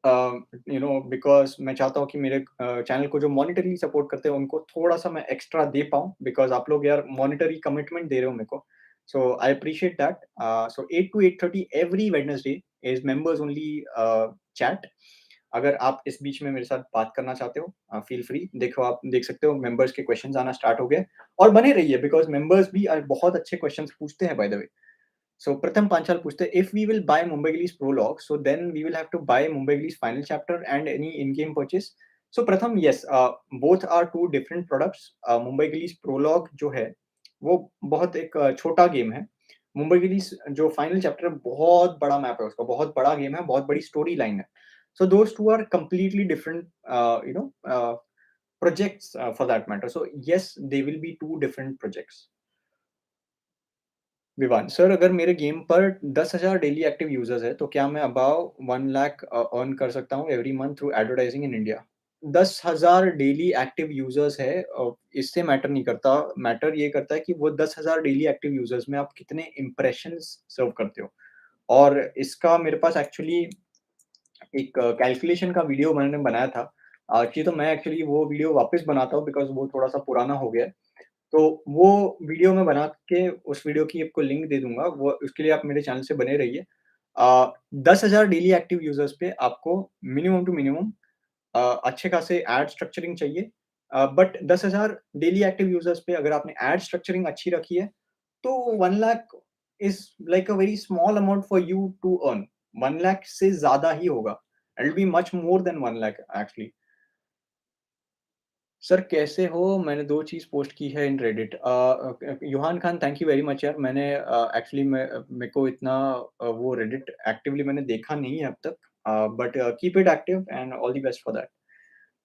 बिकॉज़ मैं चाहता हूँ कि मेरे चैनल को जो मॉनेटरीली सपोर्ट करते हैं उनको थोड़ा-सा मैं एक्स्ट्रा दे पाऊँ, बिकॉज़ आप लोग यार मॉनेटरी कमिटमेंट दे रहे हो मेरे को. So I appreciate that. So 8 to 8:30 every Wednesday is members only chat. अगर आप इस बीच में मेरे साथ बात करना चाहते हो, फील फ्री. देखो आप देख सकते हो मेंबर्स के क्वेश्चंस आना स्टार्ट हो गए और बने रहिए, बिकॉज़ मेंबर्स भी बहुत अच्छे क्वेश्चंस पूछते हैं bye the way. So Pratham Panchal पूछते हैं, if we will buy Mumbai Gillies prologue, so then we will have to buy Mumbai Gillies final chapter and any in-game purchase. So Pratham, yes, both are two different products. Mumbai Gillies prologue जो है, वो बहुत एक छोटा game है. Mumbai Gillies जो final chapter बहुत बड़ा मैप है, उसका बहुत बड़ा गेम है, बहुत बड़ी स्टोरी लाइन है. So those two are completely different, projects for that matter. So yes, they will be two different projects. Vivaan sir, अगर मेरे गेम पर 10,000 डेली एक्टिव यूजर्स है तो क्या मैं अबाव 1 लाख अर्न कर सकता हूँ every month through advertising in India? 10,000 daily active users है, इससे मैटर नहीं करता. मैटर ये करता है कि वो 10,000 डेली एक्टिव यूजर्स में आप कितने इंप्रेशंस सर्व करते हो. और इसका मेरे पास एक्चुअली एक कैलकुलेशन का वीडियो मैंने बनाया था. कि तो मैं एक्चुअली वो वीडियो वापस बनाता हूँ बिकॉज़ वो थोड़ा-सा पुराना हो गया है। तो वो वीडियो मैं बना के उस वीडियो की आपको लिंक दे दूँगा, वो उसके लिए आप मेरे चैनल से बने रहिए। 10,000 डेली एक्टिव यूज़र्स पे आपको मिनिमम टू मिनिमम अच्छे खासे एड स्ट्रक्चरिंग चाहिए। बट 10,000 डेली एक्टिव यूज़र्स पे अगर आपने एड स्ट्रक्चरिंग अच्छी रखी है, तो 1 lakh is like a very small amount for you to earn. 1 lakh से ज़्यादा ही होगा। It will be much more than 1 lakh actually. Sir कैसे हो? मैंने 2 चीज़ पोस्ट की है in Reddit. Yuhan Khan thank you very much यार। मैंने एक्चुअली मेरे को इतना वो रेडिट एक्टिवली मैंने देखा नहीं है अब तक। But keep it active and all the best for that.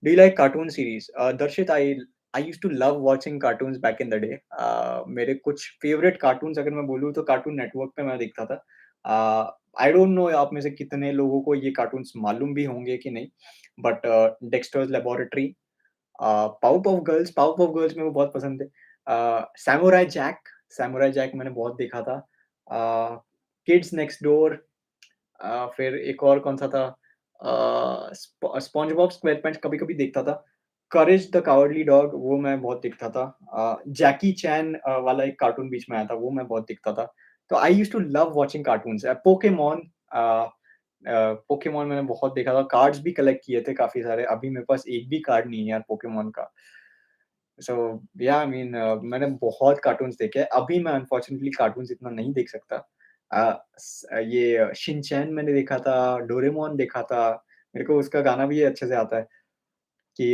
Do you like cartoon series? Darshit I used to love watching cartoons back in the day. मेरे कुछ फेवरेट कार्टून्स अगर मैं बोलूँ तो कार्टून नेटवर्क पे मैं देखता था। आई डोंट नो आप में से कितने लोगों को ये कार्टून्स मालूम भी होंगे कि नहीं, बट डेक्स्टर्स लैबोरेटरी, पाउप ऑफ गर्ल्स मेरे को बहुत पसंद थे। सैमुराई जैक मैंने बहुत देखा था। किड्स नेक्स्ट डोर, फिर एक और कौन-सा था, स्पंज बॉब स्क्वेयरपैंट्स कभी-कभी देखता था। करेज द कावर्डली डॉग वो मैं बहुत देखता था। जैकी चैन वाला एक कार्टून बीच में आया था, वो मैं बहुत देखता था। तो I used to love watching cartoons. Pokemon मैंने बहुत देखा था, कार्ड्स भी कलेक्ट किए थे काफ़ी सारे। अभी मेरे पास एक भी कार्ड नहीं है यार पोकेमॉन का। सो या आई मीन मैंने बहुत कार्टून्स देखे हैं। अभी मैं अनफॉर्चुनेटली कार्टून्स इतना नहीं देख सकता। ये शिनचैन मैंने देखा था, डोरेमोन देखा था। मेरे को उसका गाना भी अच्छे से आता है कि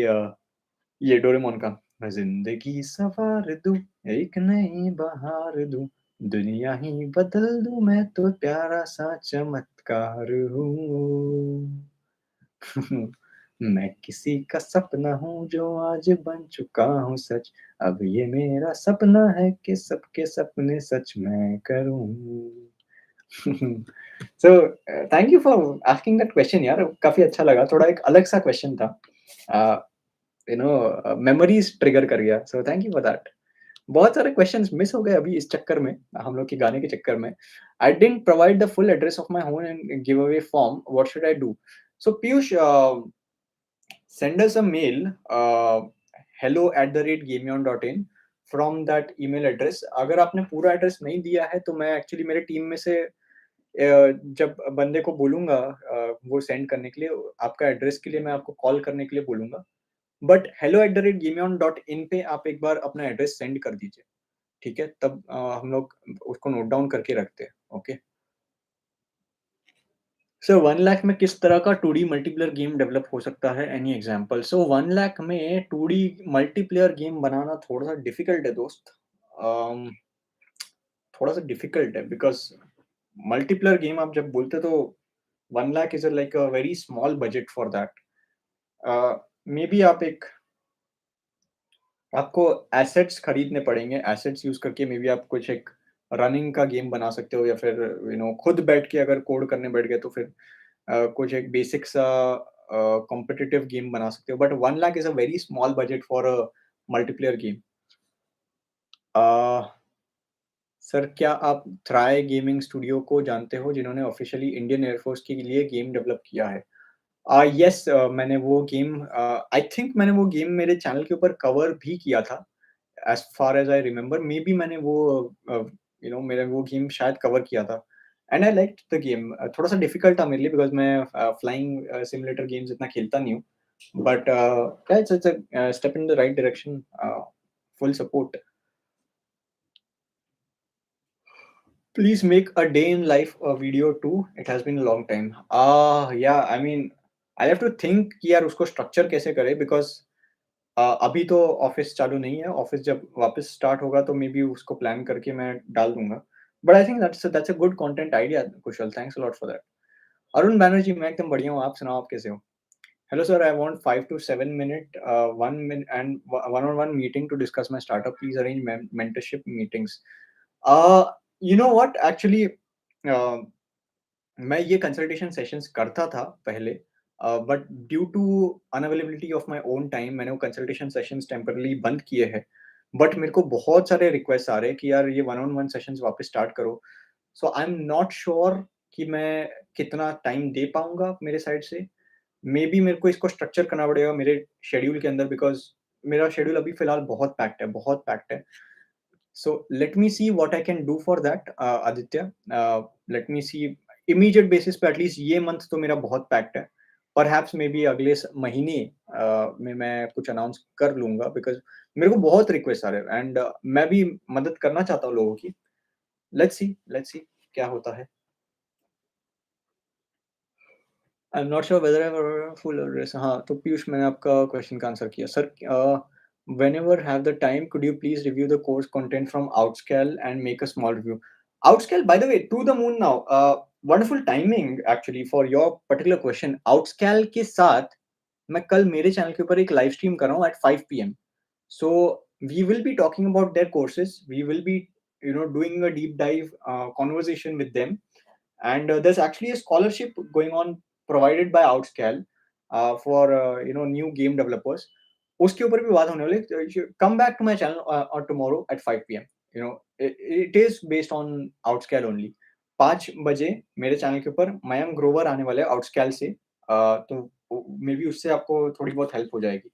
ये डोरेमोन का, मैं ज़िंदगी संवार दूँ, एक नई बहार दूँ, दुनिया ही बदल दूँ, मैं तो प्यारा-सा चमत्कार हूँ। मैं किसी का सपना हूँ जो आज बन चुका हूँ सच। अब ये मेरा सपना है कि सबके सपने सच मैं करूँ। So thank you for asking that question यार, काफ़ी अच्छा लगा। थोड़ा एक अलग-सा क्वेश्चन था। अ, मेमोरीज़ ट्रिगर कर गया। So thank you for that. बहुत सारे क्वेश्चन्स मिस हो गए अभी इस चक्कर में, हम लोग के गाने के चक्कर में। I didn't provide the full address of my home and give away form, what should I do? So Piyush, send us a mail, hello@gameon.in from that email address। अगर आपने पूरा एड्रेस नहीं दिया है तो मैं एक्चुअली मेरे टीम में से जब बंदे को बोलूँगा वो सेंड करने के लिए, आपका एड्रेस के लिए मैं आपको कॉल करने के लिए बोलूँगा। बट hello@gameon.in पे आप एक बार अपना एड्रेस सेंड कर दीजिए, ठीक है? तब हम लोग उसको नोट डाउन करके रखते हैं, ओके? सर 1 लाख में किस तरह का 2D मल्टीप्लेयर गेम डेवलप हो सकता है? Any example? सो 1 लाख में 2D मल्टीप्लेयर गेम बनाना थोड़ा-सा डिफ़िकल्ट है दोस्त। अम, थोड़ा-सा डिफ़िकल्ट है बिकॉज़ मल्टीप्लेयर गेम आप जब बोलते हो तो 1 lakh is like a very small budget for that. Maybe आपको एसेट्स खरीदने पड़ेंगे। एसेट्स यूज़ करके मेबी आप कुछ एक रनिंग का गेम बना सकते हो या फिर खुद बैठ के अगर कोड करने बैठ गए तो फिर कुछ एक बेसिक सा कॉम्पिटिटिव गेम बना सकते हो। But 1 lakh is a very small budget for a multiplayer game. A, sir क्या आप थ्राई गेमिंग स्टूडियो को जानते हो जिन्होंने ऑफ़िशियली इंडियन एयर फ़ोर्स के लिए गेम डेवलप किया है? येस, मैंने वो गेम आई थिंक मैंने वो गेम मेरे चैनल के ऊपर कवर भी किया था। As far as I remember maybe मैंने वो अ, मैंने वो गेम शायद कवर किया था and I liked the game. थोड़ा-सा डिफ़िकल्ट था मेरे लिए बिकॉज़ मैं फ्लाइंग सिम्युलेटर गेम्स इतना खेलता नहीं हूँ। But yeah it's a step in the right direction. Full support. Please make a day in life video too, it has been a long time. Yeah I mean I have to think कि यार उसको structure कैसे करें because अभी तो office चालू नहीं है, ऑफ़िस जब वापस स्टार्ट होगा तो मेबी उसको प्लान करके मैं डाल दूँगा। But I think that's a good content idea Kushal, thanks a lot for that. Arun Banerjee, मैं एकदम बढ़िया हूँ, आप सुनाओ आप कैसे हो? Hello sir, I want 5 to 7 minute 1 min and one-on-one meeting to discuss my startup, please arrange mentorship meetings. Uh, you know what actually मैं ये कंसल्टेशन सेशंस करता था पहले, but due to unavailability of my own time मैंने वो consultation sessions temporarily बंद किए हैं। बट मेरे को बहुत सारे रिक्वेस्ट आ रहे हैं कि यार ये वन ऑन वन सेशंस वापस स्टार्ट करो। सो आई एम नॉट श्योर कि मैं कितना टाइम दे पाऊँगा मेरे साइड से। मे बी मेरे को इसको स्ट्रक्चर करना पड़ेगा मेरे शेड्यूल के अंदर, बिकॉज़ मेरा शेड्यूल अभी फ़िलहाल बहुत पैक्ड है, बहुत पैक्ड है। So let me see what I can do for that, Aditya. Let me see immediate basis पे एटलीस्ट ये मंथ तो मेरा बहुत पैक्ड है। परहैप्स मे बी अगले महीने में मैं कुछ अनाउंस कर लूंगा, बिकॉज मेरे को बहुत रिक्वेस्ट आ रहे हैं एंड मैं भी मदद करना चाहता हूँ लोगों की। लेट्स सी क्या होता है। I am not sure whether I full address. हाँ, तो पीयूष, मैंने आपका क्वेश्चन का आंसर किया sir. whenever have the time, could you please review the course content from Outscale and make a small review? Outscale, by the way, to the moon now. Wonderful timing actually for your particular question. Outscale के साथ मैं कल मेरे channel के ऊपर एक live stream कर रहा हूँ at 5 p.m. So we will be talking about their courses. We will be, doing a deep dive conversation with them. And there's actually a scholarship going on provided by Outscale for new game developers. उसके ऊपर भी बात होने वाली। Come back to my channel और tomorrow at 5 PM. It is based on Outscale only. 5 बजे मेरे channel के ऊपर मयंक ग्रोवर आने वाले हैं आउटस्कैल से। तो मे बी उससे आपको थोड़ी बहुत हेल्प हो जाएगी।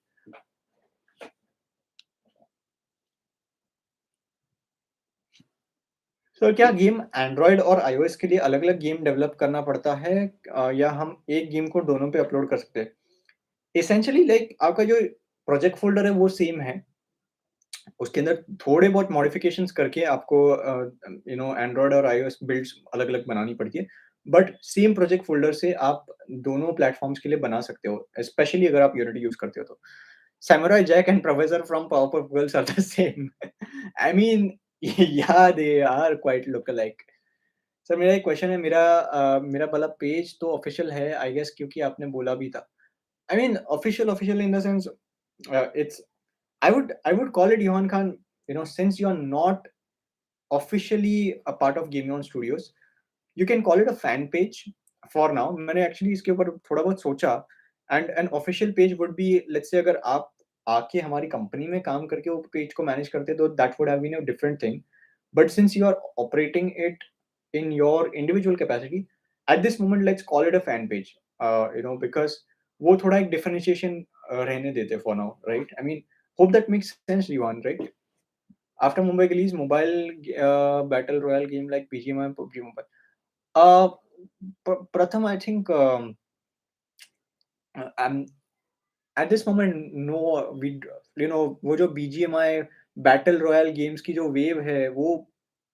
सर, क्या गेम एंड्रॉयड और आईओएस के लिए अलग-अलग गेम डेवलप करना पड़ता है, या हम एक गेम को दोनों पे अपलोड कर सकते हैं? एसेंशियली लाइक आपका जो प्रोजेक्ट फ़ोल्डर है वो सेम है। उसके अंदर थोड़े बहुत मॉडिफ़िकेशंस करके आपको एंड्रॉयड और आईओएस बिल्ड्स अलग-अलग बनानी पड़ती है। बट सेम प्रोजेक्ट फ़ोल्डर से आप दोनों प्लेटफ़ॉर्म्स के लिए बना सकते हो, स्पेशली अगर आप यूनिटी यूज़ करते हो तो। Samurai Jack and Professor from Powerpuff Girls are the same. I mean, yeah, they are quite look-alike. Sir, मेरा एक क्वेश्चन है। मेरा वाला पेज तो ऑफिशियल है आई गेस, क्योंकि आपने बोला भी था। I mean official in the sense, it's I would call it, Johan Khan, since you are not officially a part of Game On Studios, you can call it a fan page for now. मैंने actually इसके ऊपर थोड़ा बहुत सोचा। And an official page would be, let's say अगर आप आके हमारी कंपनी में काम करके वो पेज को मैनेज करते तो that would have been a different thing. But since you are operating it in your individual capacity, at this moment let's call it a fan page. Because वो थोड़ा एक डिफरेंशिएशन रहने देते for now, right? I mean, hope that makes sense, Yuan, right? After Mumbai release mobile battle royale game like BGMI and PUBG Mobile. Uh, Pratham, I think, I'm at this moment, no, वो जो BGMI battle royal games की जो wave है वो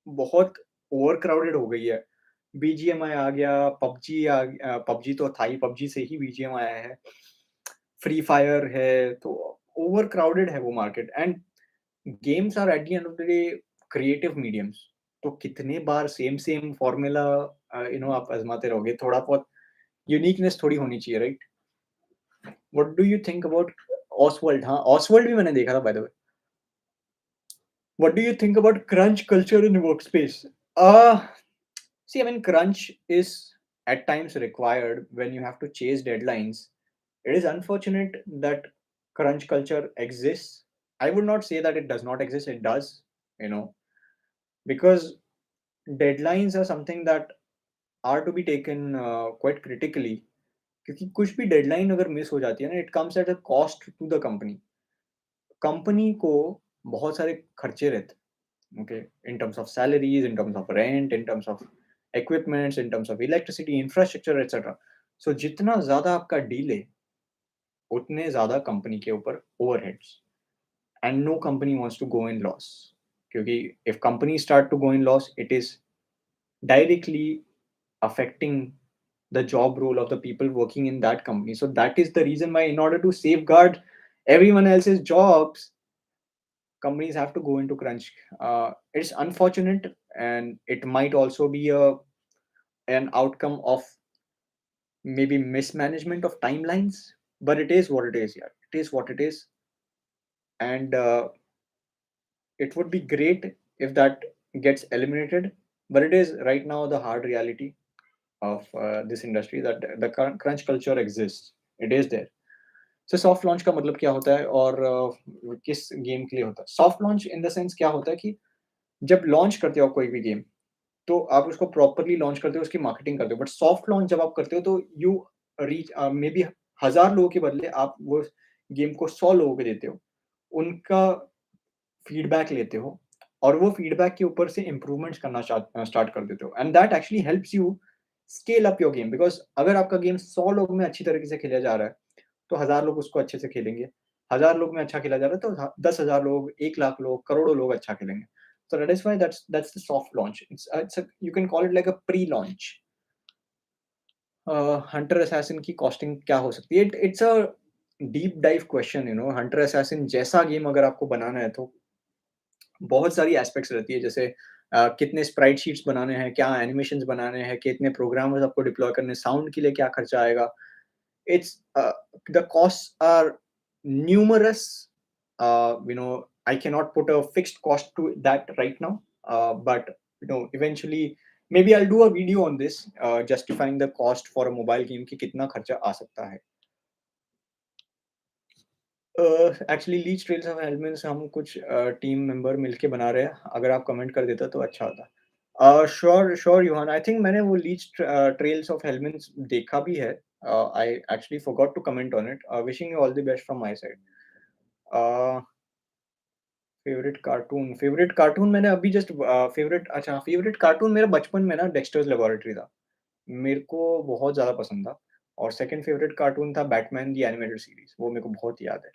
बहुत over crowded हो गई है। बीजीएमआई आ गया, पबजी तो था ही, पबजी से ही बीजीएमआई आया है। फ्री फायर है, तो ओवर क्राउडेड है वो market. And games are at the end of the day creative mediums. तो कितने बार सेम सेम फॉर्मूला आप आजमाते रहोगे? थोड़ा बहुत यूनिकनेस थोड़ी होनी चाहिए, right? What do you think about Oswald? हाँ, ऑसवर्ल्ड भी मैंने देखा था, bye the way. What do you think about crunch culture in workspace? uh See, I mean, crunch is at times required when you have to chase deadlines. It is unfortunate that crunch culture exists. I would not say that it does not exist. It does, you know, because deadlines are something that are to be taken quite critically. क्योंकि कुछ भी deadline अगर miss हो जाती है ना, it comes at a cost to the company. Company को बहुत सारे खर्चे रहते हैं, okay, in terms of salaries, in terms of rent, in terms of equipments, in terms of electricity, infrastructure, etcetera. So जितना ज्यादा आपका डीले, उतने ज्यादा कंपनी के ऊपर overheads. And no company wants to go in loss, क्योंकि if company start to go in loss, it is directly affecting the job role of the people working in that company. So that is the reason why, in order to safeguard everyone else's jobs, companies have to go into crunch. It's unfortunate, and it might also be an outcome of maybe mismanagement of timelines. But it is what it is. Yeah, it is what it is, and it would be great if that gets eliminated. But it is right now the hard reality of this industry that the crunch culture exists. It is there. So soft launch का मतलब क्या होता है, और किस game के लिए होता है? Soft launch in the sense क्या होता है कि जब लॉन्च करते हो आप कोई भी गेम, तो आप उसको प्रॉपर्ली लॉन्च करते हो, उसकी मार्केटिंग करते हो। बट सॉफ्ट लॉन्च जब आप करते हो तो यू रीच मे बी 1000 लोगों के बदले आप वो गेम को 100 लोगों को देते हो। उनका फीडबैक लेते हो और वो फीडबैक के ऊपर से इम्प्रूवमेंट्स करना स्टार्ट कर देते हो and that actually helps you scale up your game because अगर आपका गेम 100 लोग में अच्छी तरीके से खेला जा रहा है, तो 1000 लोग उसको अच्छे से खेलेंगे। 1000 लोग में अच्छा खेला जा रहा है, तो 10,000 लोग, 1 लाख लोग, करोड़ों लोग अच्छा खेलेंगे। So that is why that's the soft launch. It's a you can call it like a pre-launch. Hunter assassin की कॉस्टिंग क्या हो सकती है? It's a deep dive question Hunter assassin जैसा गेम अगर आपको बनाना है तो बहुत सारी एस्पेक्ट्स रहती है जैसे कितने स्प्राइट शीट्स बनाने हैं, क्या एनिमेशंस बनाने हैं, कितने प्रोग्रामर्स आपको डिप्लॉय करने हैं, साउंड के लिए क्या खर्चा आएगा। It's the costs are numerous I cannot put a fixed cost to that right now, but eventually maybe I'll do a video on this justifying the cost for a mobile game कि कितना खर्चा आ सकता है। Actually leech trails of helmets हम कुछ team member मिलके बना रहे हैं, अगर आप कमेंट कर देता तो अच्छा होता। श्योर श्योर यूहान, आई थिंक मैंने वो लीच ट्रेल्स ऑफ हेलमेट्स देखा भी है। I actually forgot to comment on it. Wishing you all the best from my side. Favourite cartoon मैंने अभी जस्ट फेवरेट कार्टून मेरा बचपन में ना डेक्स्टर्स लेबोरेटरी था। मेरे को बहुत ज़्यादा पसंद था और सेकंड फेवरेट कार्टून था बैटमैन द एनिमेटेड सीरीज़, वो मेरे को बहुत याद है।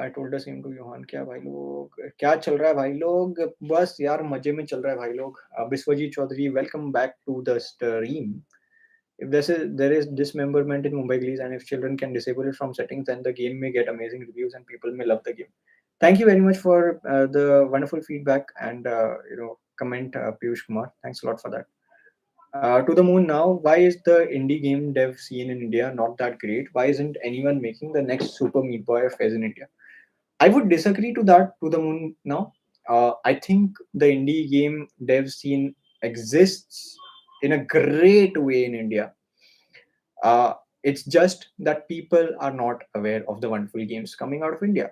I told the same to Yuhan. क्या भाई लोग, क्या चल रहा है भाई लोग? बस यार मज़े में चल रहा है भाई लोग। Biswajit Chowdhury, welcome back to the stream. If there is dismemberment in Mumbai Police and if children can disable it from settings, then the game may get amazing reviews and people may love the game. Thank you very much for the wonderful feedback and comment, Piyush Kumar. Thanks a lot for that. To the moon now. Why is the indie game dev scene in India not that great? Why isn't anyone making the next Super Meat Boy or Fez in India? I would disagree to that. To the moon now. I think the indie game dev scene exists in a great way in India. Uh, it's just that people are not aware of the wonderful games coming out of India.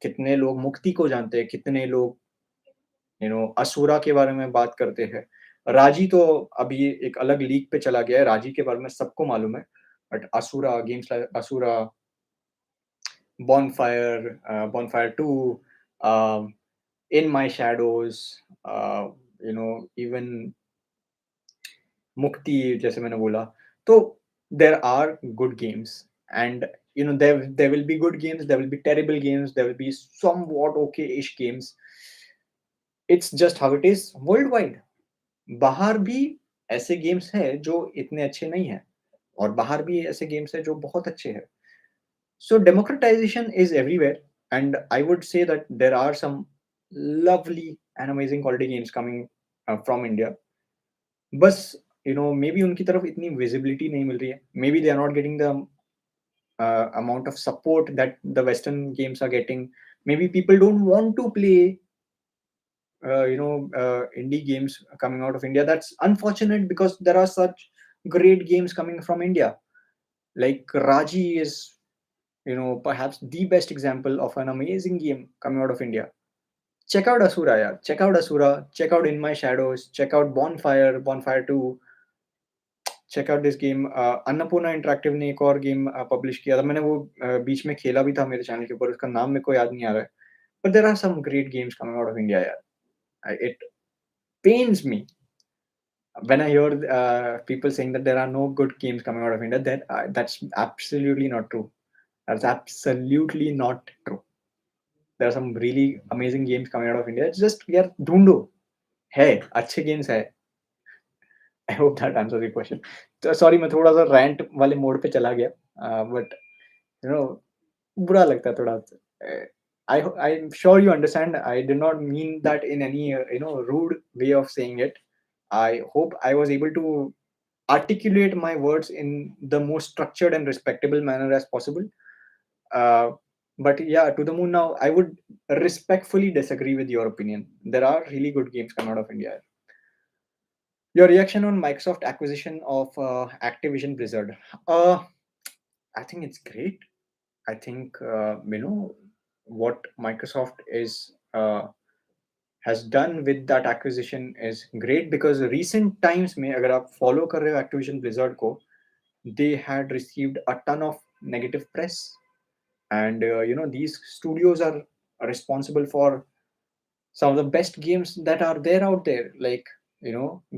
कितने लोग मुक्ति को जानते हैं, कितने लोग असुरा के बारे में बात करते हैं। राजी तो अभी एक अलग लीग पे चला गया है, राजी के बारे में सबको मालूम है। But Asura games like Asura, Bonfire, Bonfire 2, in my shadows, even Mukti जैसे मैंने बोला, तो there are good games and there will be good games, there will be terrible games, there will be somewhat okay-ish games. It's just how it is worldwide. बाहर भी ऐसे games हैं जो इतने अच्छे नहीं हैं और बाहर भी ऐसे गेम्स हैं जो बहुत अच्छे हैं. So democratization is everywhere, and I would say that there are some lovely and amazing quality games coming from India. बस maybe उनकी तरफ इतनी visibility नहीं मिल रही है. Maybe they are not getting the amount of support that the Western games are getting. Maybe people don't want to play indie games coming out of India. That's unfortunate because there are such great games coming from India. Like Raji is, perhaps the best example of an amazing game coming out of India. Check out Asura, yeah. Check out Asura. Check out In My Shadows. Check out Bonfire, Bonfire 2. Check out this game. Annapurna interactive ने एक और game publish किया था. मैंने वो बीच में खेला भी था मेरे चैनल के ऊपर. उसका नाम मेरे को याद नहीं आ रहा है. But there are some great games coming out of India यार. It pains me when I hear people saying that there are no good games coming out of India. That's absolutely not true. That's absolutely not true. There are some really amazing games coming out of India. It's just यार ढूंढो है, अच्छे games है. I hope that answer the question. तो sorry मैं थोड़ा सा rant वाले मोड पे चला गया, बट नो बुरा लगता है थोड़ा. I am sure you understand. I did not mean that in any rude way of saying it. I hope I was able to articulate my words in the most structured and respectable manner as possible. Uh, but yeah, to the moon now, I would respectfully disagree with your opinion. There are really good games coming out of India. Your reaction on Microsoft acquisition of Activision Blizzard? I think it's great. I think what Microsoft is has done with that acquisition is great because recent times में अगर आप follow कर रहे हो Activision Blizzard को, they had received a ton of negative press, and these studios are responsible for some of the best games that are there out there, like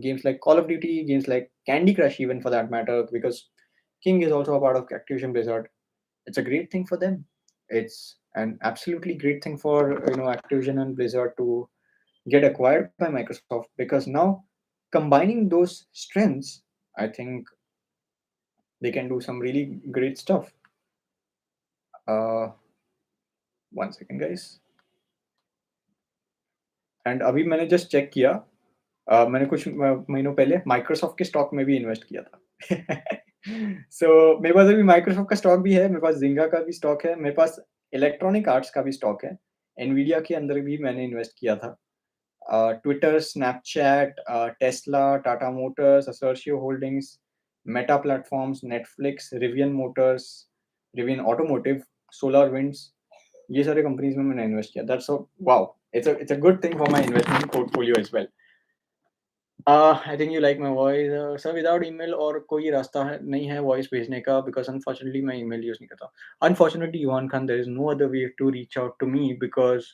games like Call of Duty, games like Candy Crush, even for that matter, because King is also a part of Activision Blizzard. It's a great thing for them. It's an absolutely great thing for Activision and Blizzard to get acquired by Microsoft, because now combining those strengths, I think they can do some really great stuff. uh 1 second, guys. And अभी मैंने just check किया, मैंने कुछ महीनों पहले Microsoft के stock में भी इन्वेस्ट किया था। सो मेरे पास अभी माइक्रोसॉफ्ट का स्टॉक भी है, मेरे पास जिंगा का भी स्टॉक है, मेरे पास इलेक्ट्रॉनिक आर्ट्स का भी स्टॉक है, एनवीडिया के अंदर भी मैंने इन्वेस्ट किया था। Twitter, Snapchat, Tesla, Tata Motors, असर्शियो holdings, Meta Platforms, Netflix, Rivian Motors, Rivian Automotive, Solar Winds, ये सारे कंपनीज में मैंने इन्वेस्ट किया। That's so wow, it's a good thing for my investment portfolio as well. I think you like my voice, sir. Without email और कोई रास्ता नहीं है voice भेजने का, because unfortunately मैं email use नहीं करता। Unfortunately, Yuan Khan, there is no other way to reach out to me because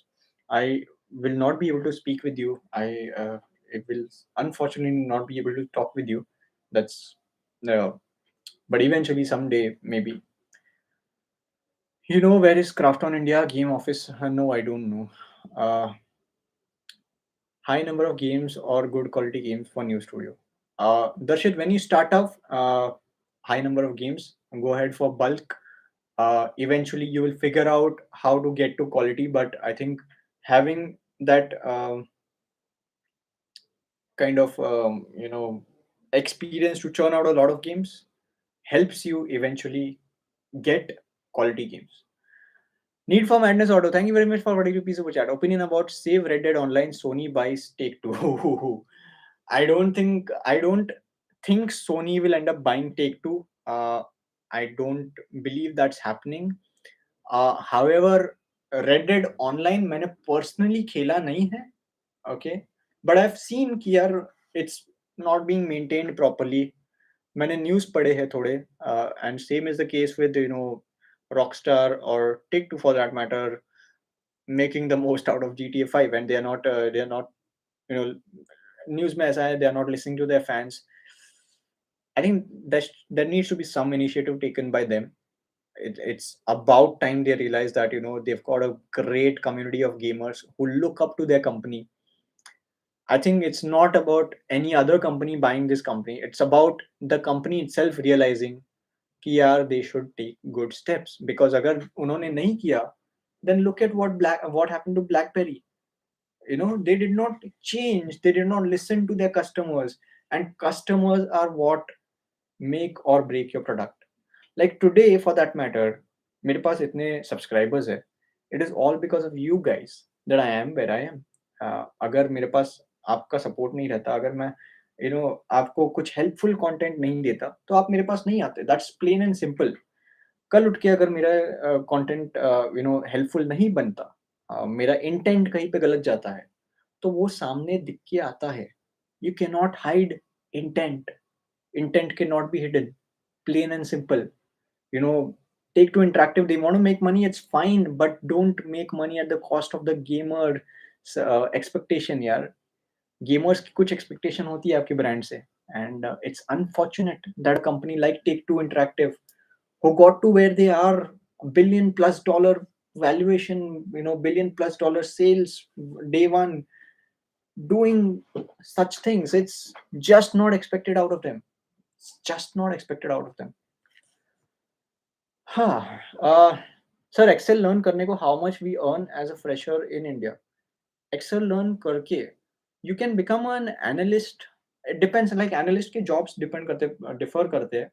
I will not be able to speak with you. I will unfortunately not be able to talk with you. That's uh, but eventually someday maybe. You know where is Craft on India game office? No, I don't know. Uh, High number of games or good quality games for new studio. Darshit, when you start off, high number of games, go ahead for bulk. Eventually, you will figure out how to get to quality. But I think having that kind of experience to churn out a lot of games helps you eventually get quality games. Need for Madness Auto. Thank you very much for a particular piece of chat. Opinion about Save Red Dead Online. Sony buys Take Two. I don't think Sony will end up buying Take Two. I don't believe that's happening. However, Red Dead Online मैंने personally खेला नहीं है. Okay, but I've seen कि यार it's not being maintained properly. मैंने news पढ़े हैं थोड़े, and same is the case with Rockstar or Take Two for that matter, making the most out of GTA 5, and they are not you know news में ऐसा है, they are not listening to their fans. I think there needs to be some initiative taken by them. It's about time they realize that they've got a great community of gamers who look up to their company. I think it's not about any other company buying this company. It's about the company itself realizing कि यार they should take good steps, because अगर उन्होंने नहीं किया, then look at what happened to BlackBerry. They did not change, they did not listen to their customers, and customers are what make or break your product. Like today, for that matter, मेरे पास इतने subscribers है, it is all because of you guys that I am where I am. अगर मेरे पास आपका support नहीं रहता, अगर मैं आपको कुछ helpful content नहीं देता, तो आप मेरे पास नहीं आते. That's plain and simple. कल उठ के अगर मेरा कंटेंट हेल्पफुल नहीं बनता, मेरा इंटेंट कहीं पे गलत जाता है, तो वो सामने दिख के आता है. You can not hide intent. Intent can not be hidden. Plain and simple. you know Take Two Interactive, they want to make money, it's fine, but don't make money at the cost of the gamer expectation. यार, gamers की कुछ expectation होती है आपके brand से, and it's unfortunate that company like Take Two Interactive, who got to where they are, $1 billion valuation, $1 billion sales day one, doing such things. It's just not expected out of them. It's just not expected out of them. हाँ. Sir, Excel learn करने को how much we earn as a fresher in India? Excel learn करके you can become an analyst. It depends, like analyst के jobs differ करते हैं.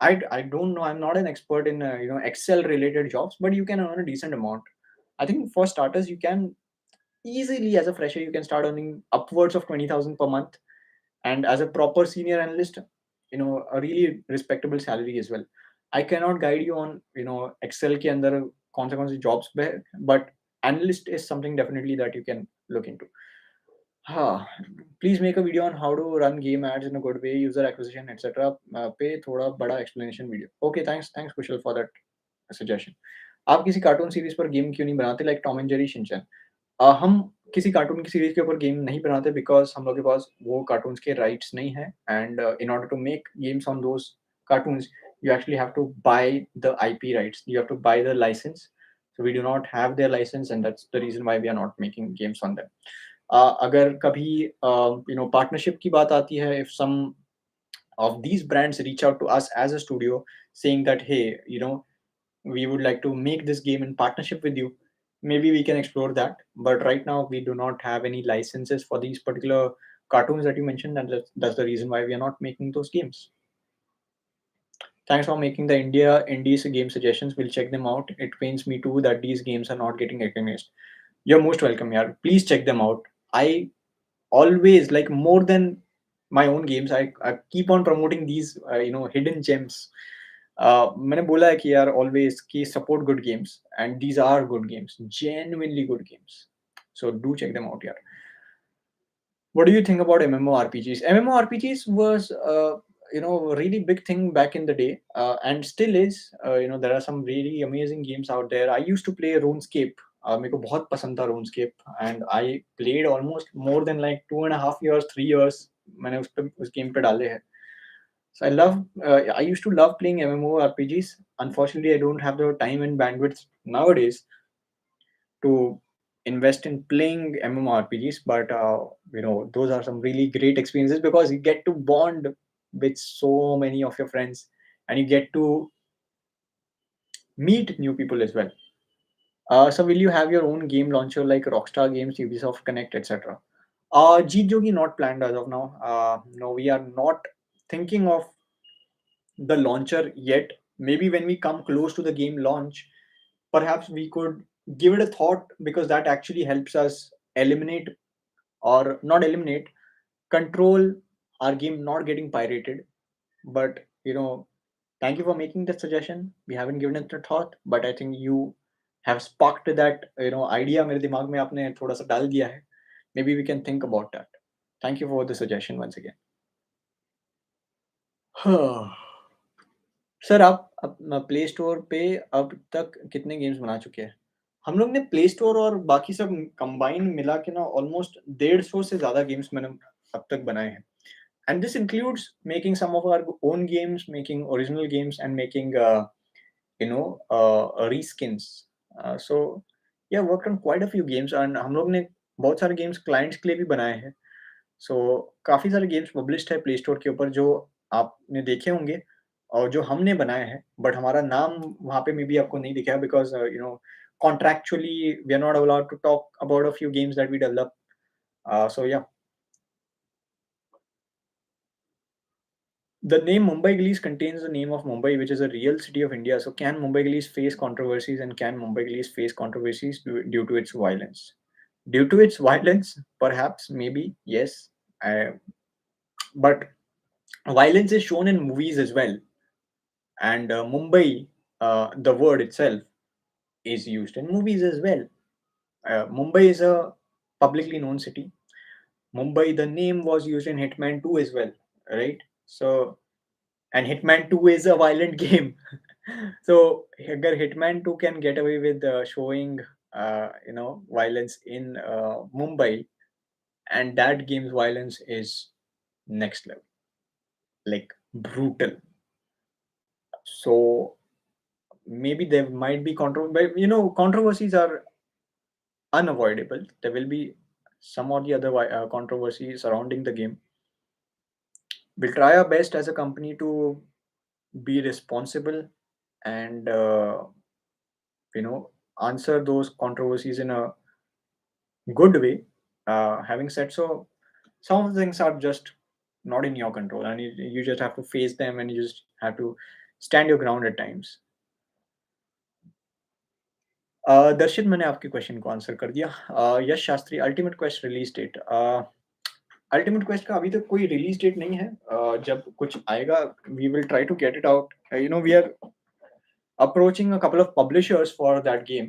I don't know. I'm not an expert in Excel related jobs, but you can earn a decent amount. I think for starters, you can easily, as a fresher, you can start earning upwards of 20,000 per month, and as a proper senior analyst, a really respectable salary as well. I cannot guide you on Excel के अंदर कौन से jobs पे है, but analyst is something definitely that you can look into. हाँ. Please make a video on how to run game ads in a good way, user acquisition etcetera पे थोड़ा बड़ा explanation video. Okay, thanks thanks Kushal for that suggestion. आप किसी cartoon series पर game क्यों नहीं बनाते, like Tom and Jerry, Shinchan? हम किसी कार्टून की सीरीज के ऊपर गेम नहीं बनाते बिकॉज हम लोग के पास वो कार्टून्स के राइट्स नहीं है, and in order to make games on those cartoons you actually have to buy the IP rights, you have to buy the license. So we do not have their license, and that's the reason why we are not making games on them. अगर कभी partnership की बात आती है, if some of these brands reach out to us as a studio saying that, hey, we would like to make this game in partnership with you, maybe we can explore that. But right now we do not have any licenses for these particular cartoons that you mentioned, and that's the reason why we are not making those games. Thanks for making the indies game suggestions. We'll check them out. It pains me too that these games are not getting recognized. You're most welcome, yaar. Please check them out. I always, like, more than my own games, I keep on promoting these hidden gems. मैंने बोला है कि यार always कि support good games, and these are good games, genuinely good games. So do check them out, यार. What do you think about MMORPGs? MMORPGs was a really big thing back in the day, and still is. There are some really amazing games out there. I used to play RuneScape. मेरे को बहुत पसंद था RuneScape, and I played almost more than like 2.5 years, 3 years. मैंने उस game पे डाले हैं. So I used to love playing MMORPGs. Unfortunately, I don't have the time and bandwidth nowadays to invest in playing MMORPGs, but those are some really great experiences because you get to bond with so many of your friends, and you get to meet new people as well. So will you have your own game launcher like Rockstar Games, Ubisoft Connect, etc.? Jeet Jogi, not planned as of now. No, we are not thinking of the launcher yet. Maybe when we come close to the game launch, perhaps we could give it a thought, because that actually helps us eliminate, or not eliminate, control our game not getting pirated. But thank you for making that suggestion. We haven't given it a thought, but I think you have sparked that idea मेरे दिमाग में आपने थोड़ा सा डाल दिया है. Maybe we can think about that. Thank you for the suggestion once again. Sir, आप प्ले स्टोर पे अब तक कितने गेम्स बना चुके हैं? हम लोग ने प्ले स्टोर और बाकी सब कंबाइन मिला के ना ऑलमोस्ट 150 से ज़्यादा गेम्स मैंने अब तक बनाए हैं. And this includes making some of our own games, making original games, and making reskins. So yeah, worked on quite a few games, and हम लोग ने बहुत सारे गेम्स क्लाइंट्स के लिए भी बनाए हैं. सो काफ़ी सारे गेम्स पब्लिश्ड है प्ले स्टोर के ऊपर जो आपने देखे होंगे और जो हमने बनाए हैं, बट हमारा नाम वहाँ पे मे बी आपको नहीं दिखा, because contractually we are not allowed to talk about a few games that we develop. So yeah, the name Mumbai Gillies contains the name of Mumbai, which is a real city of India. So can Mumbai Gillies face controversies, and can Mumbai Gillies face controversies due to its violence? Due to its violence, perhaps, maybe, yes. But violence is shown in movies as well, and Mumbai, the word itself, is used in movies as well. Mumbai is a publicly known city. Mumbai, the name was used in Hitman 2 as well, right? So, and Hitman 2 is a violent game. So, agar Hitman 2 can get away with showing, violence in Mumbai, and that game's violence is next level, like brutal. So, maybe there might be but controversies are unavoidable. There will be some or the other controversy surrounding the game. We'll try our best as a company to be responsible and answer those controversies in a good way. Having said so, some of the things are just not in your control, and you just have to face them, and you just have to stand your ground at times. दर्शित, मैंने आपके question को answer कर दिया. Yash Shastri, ultimate quest release date. Ultimate quest का अभी तक कोई रिलीज डेट नहीं है. जब कुछ आएगा, we will try to get it out. We are approaching a couple of publishers for that game.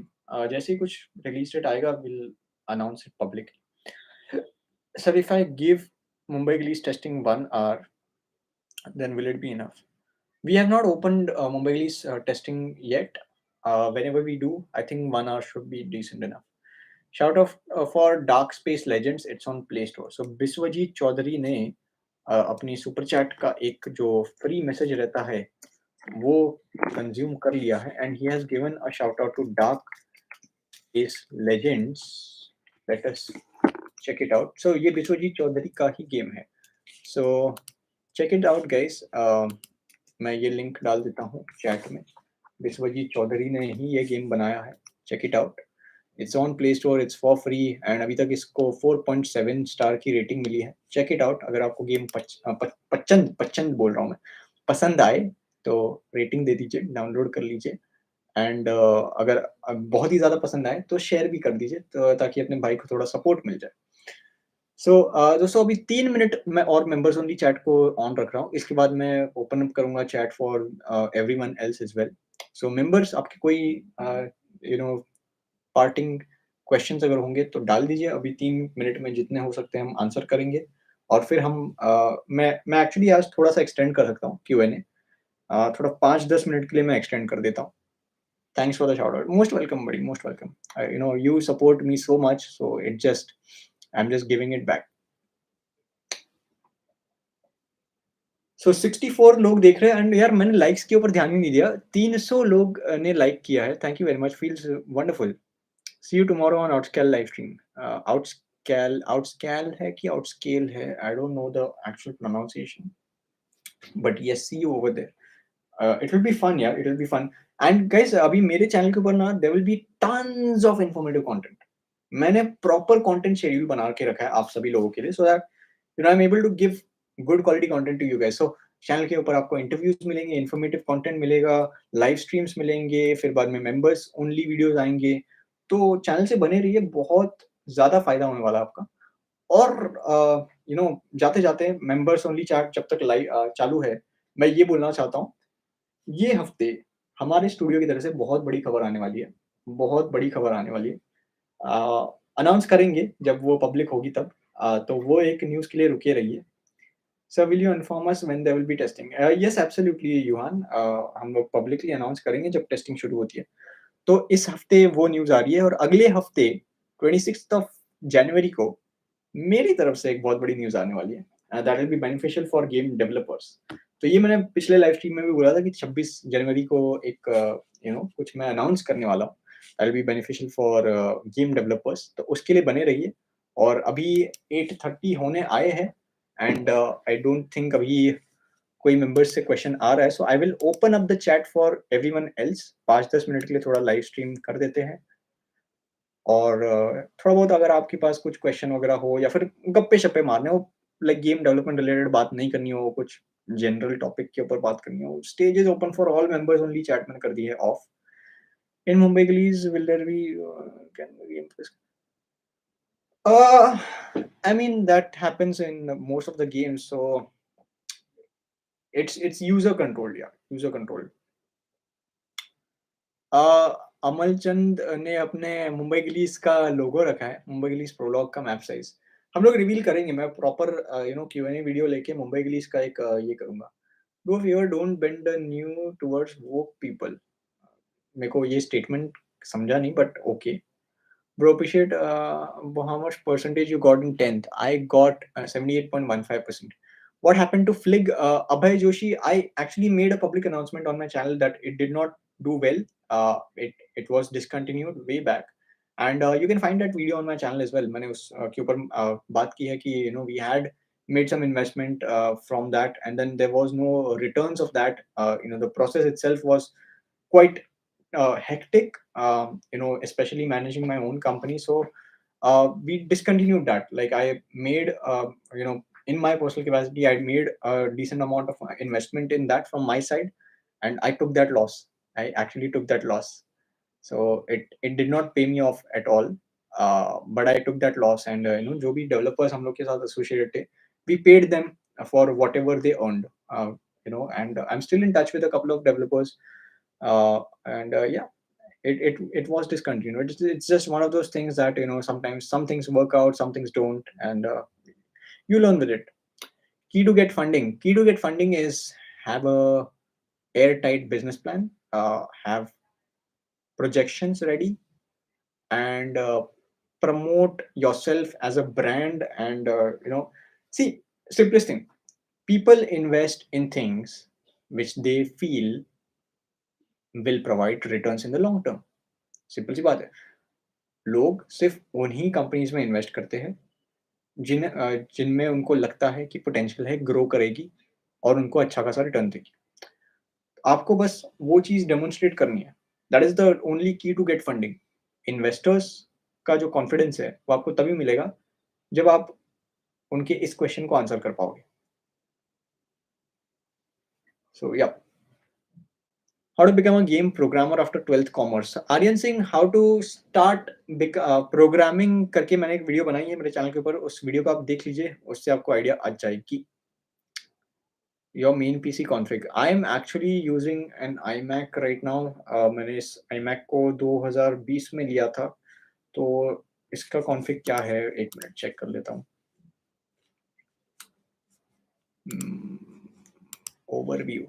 जैसे ही कुछ रिलीज डेट आएगा, will announce it publicly. Sir, if I give Mumbai Glees testing 1 hour, then will it be enough? We have not opened Mumbai Glees testing yet. Whenever we do, I think 1 hour should be decent enough. Shout out for Dark Space Legends, it's on Play Store. So Biswajit Chowdhury ने अपनी super chat का एक जो free message रहता है वो consume कर लिया है and he has given a shout out to dark space legends. Let us check it out. So ये बिस्वजीत चौधरी का ही गेम है. So check it out guys. मैं ये लिंक डाल देता हूँ चैट में. बिस्वजीत चौधरी ने ही ये गेम बनाया है. Check it out. It's on play store, it's for free and अभी तक इसको 4.7 स्टार की रेटिंग मिली है. Check it out. अगर आपको गेम पचंद पचंद बोल रहा हूँ मैं, पसंद आए तो रेटिंग दे दीजिए, डाउनलोड कर लीजिए एंड अगर बहुत ही ज़्यादा पसंद आए तो शेयर भी कर दीजिए तो ताकि अपने भाई को थोड़ा सपोर्ट मिल जाए. सो दोस्तों अभी 3 मिनट मैं और मेंबर्स ओनली चैट को ऑन रख रहा हूँ. इसके बाद मैं ओपन अप करूंगा chat for everyone else as well. So members आपके कोई यू नो पार्टिंग क्वेश्चंस अगर होंगे तो डाल दीजिए. अभी 3 मिनट में जितने हो सकते हैं हम आंसर करेंगे और फिर हम मैं एक्चुअली आज थोड़ा सा एक्सटेंड कर सकता हूँ Q&A. थोड़ा 5-10 मिनट के लिए मैं एक्सटेंड कर देता हूँ. Thanks for the shout out. Most welcome, buddy. Most welcome. You support me so much, so I'm just giving it back. So 64 लोग देख रहे हैं एंड यार मैंने लाइक्स के ऊपर ध्यान ही नहीं दिया. 300 लोग ने लाइक किया है. Thank you very much. Feels wonderful. See you tomorrow on Outscale live stream. Outscale है कि आउटस्केल है, I don't know the actual pronunciation, but yes see you over there. It will be fun, yeah. It will be fun. And guys, अभी मेरे channel के ऊपर ना there will be tons of informative content. मैंने proper content schedule बना के रखा है आप सभी लोगों के लिए so that I'm able to give good quality content to you guys. So channel के ऊपर आपको इंटरव्यूज मिलेंगे, informative content मिलेगा, लाइव स्ट्रीम्स मिलेंगे, फिर बाद में members only वीडियोस आएंगे. तो चैनल से बने रहिए, बहुत ज्यादा फायदा होने वाला है आपका. और जाते जाते members only चैट जब तक लाइव चालू है, मैं ये बोलना चाहता हूँ ये हफ्ते हमारे स्टूडियो की तरफ से बहुत बड़ी खबर आने वाली है. बहुत बड़ी खबर आने वाली है. अनाउंस करेंगे जब वो पब्लिक होगी तब. तो वो एक न्यूज़ के लिए रुके रहिए. Sir will you inform us when there will be testing? Yes absolutely Yuhan. हम लोग पब्लिकली अनाउंस करेंगे जब टेस्टिंग शुरू होती है. तो इस हफ्ते वो न्यूज़ आ रही है और अगले हफ्ते 26th ऑफ जनवरी को मेरी तरफ से एक बहुत बड़ी न्यूज़ आने वाली है. That will be beneficial for game developers. तो ये मैंने पिछले लाइव स्ट्रीम में भी बोला था कि 26 जनवरी को एक कुछ मैं अनाउंस करने वाला हूँ. That will be beneficial for game developers. तो उसके लिए बने रहिए. और अभी 8:30 होने आए हैं एंड आई डोंट थिंक अभी कोई मेंबर्स से क्वेश्चन आ रहा है. So I will open up the chat for everyone else. 5-10 minute के लिए थोड़ा लाइव स्ट्रीम कर देते हैं और थोड़ा बहुत अगर आपके पास कुछ क्वेश्चन वगैरह हो या फिर गप्पे-शप्पे मारने हो, लाइक गेम डेवलपमेंट रिलेटेड बात नहीं करनी हो, कुछ जनरल टॉपिक के ऊपर बात करनी हो, stage is open for all members only. Chat मैंने कर दी है off. In Mumbai gullies will there be can game place? I mean that happens in most of the games, so it's user controlled, yeah, user controlled. अमल चंद ने अपने मुंबई गिलीस का लोगो रखा है, Mumbai गिलीस prologue का मैप साइज. हम लोग रिवील करेंगे. मैं प्रॉपर Q&A वीडियो लेके मुंबई गिलीस का एक ये करूंगा. Do favour don't bend the new towards woke people. मेरे को ये स्टेटमेंट समझा नहीं but okay. Bro, appreciate how much percentage you got in 10th. I got 78.15%. What happened to Flig? Abhay Joshi, I actually made a public announcement on my channel that it did not do well. It was discontinued way back. And you can find that video on my channel as well. मैंने उसके ऊपर बात की है कि we had made some investment from that and then there was no returns of that. The process itself was quite hectic, especially managing my own company. So we discontinued that. Like I made, in my personal capacity, I made a decent amount of investment in that from my side, and I took that loss. I actually took that loss. So it did not pay me off at all. But I took that loss, and जो भी developers हम लोग के साथ associated थे, we paid them for whatever they earned. And I'm still in touch with a couple of developers. And yeah, it was discontinued. It's just one of those things that sometimes some things work out, some things don't, and you learn with it. Key to get funding is have a airtight business plan, have projections ready, and promote yourself as a brand. And see, simplest thing, people invest in things which they feel will provide returns in the long term. Simple सी बात है, लोग सिर्फ उन्हीं companies में invest करते हैं जिनमें उनको लगता है कि पोटेंशियल है, ग्रो करेगी और उनको अच्छा खासा रिटर्न देगी। आपको बस वो चीज़ डेमोन्स्ट्रेट करनी है। दैट इज़ द ओनली की टू गेट फंडिंग। इन्वेस्टर्स का जो कॉन्फिडेंस है, वो आपको तभी मिलेगा जब आप उनके इस क्वेश्चन को आंसर कर पाओगे। सो या, how to become a game programmer after 12th commerce? Aryan Singh, how to start programming करके मैंने एक वीडियो बनाई है मेरे चैनल के ऊपर, उस वीडियो को आप देख लीजिए, उससे आपको आइडिया आ जाएगी। Your main PC config. I am actually using an iMac right now. मैंने इस iMac को 2020 में लिया था, तो इसका config क्या है, एक मिनट चेक कर लेता हूँ। Overview.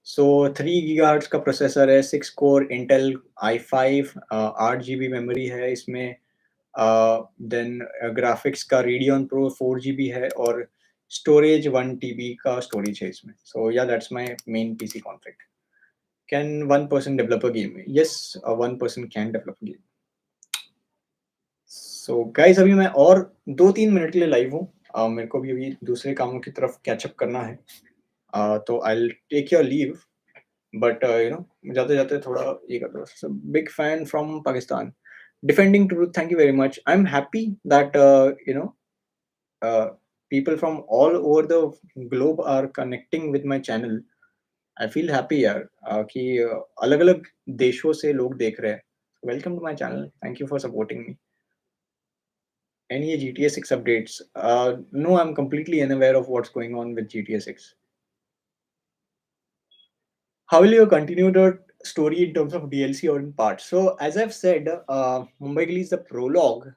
So 3 GHz का प्रोसेसर है, 6 core Intel i5, 8 GB memory है इसमें, देन ग्राफिक्स का रेडियन प्रो 4 GB है, और स्टोरेज 1 TB का स्टोरेज है इसमें। सो या, that's my main PC config. Can one person develop a game? Yes, one person can develop a game. So guys, अभी मैं और 2-3 मिनट के लिए लाइव हूँ, मेरे को भी अभी दूसरे कामों की तरफ कैचअप करना है, तो I will take your leave, but जाते जाते थोड़ा ये कर दो। Big fan from Pakistan, defending truth, thank you very much. I am happy that people from all over the globe are connecting with my channel. I feel happy यार, कि अलग अलग देशों से लोग देख रहे हैं। Welcome to my channel, thank you for supporting me. Any GTA 6 updates? No, I'm completely unaware of what's going on with GTA 6. How will you continue the story in terms of DLC or in parts? So, as I've said, Mumbai Gillies, the prologue,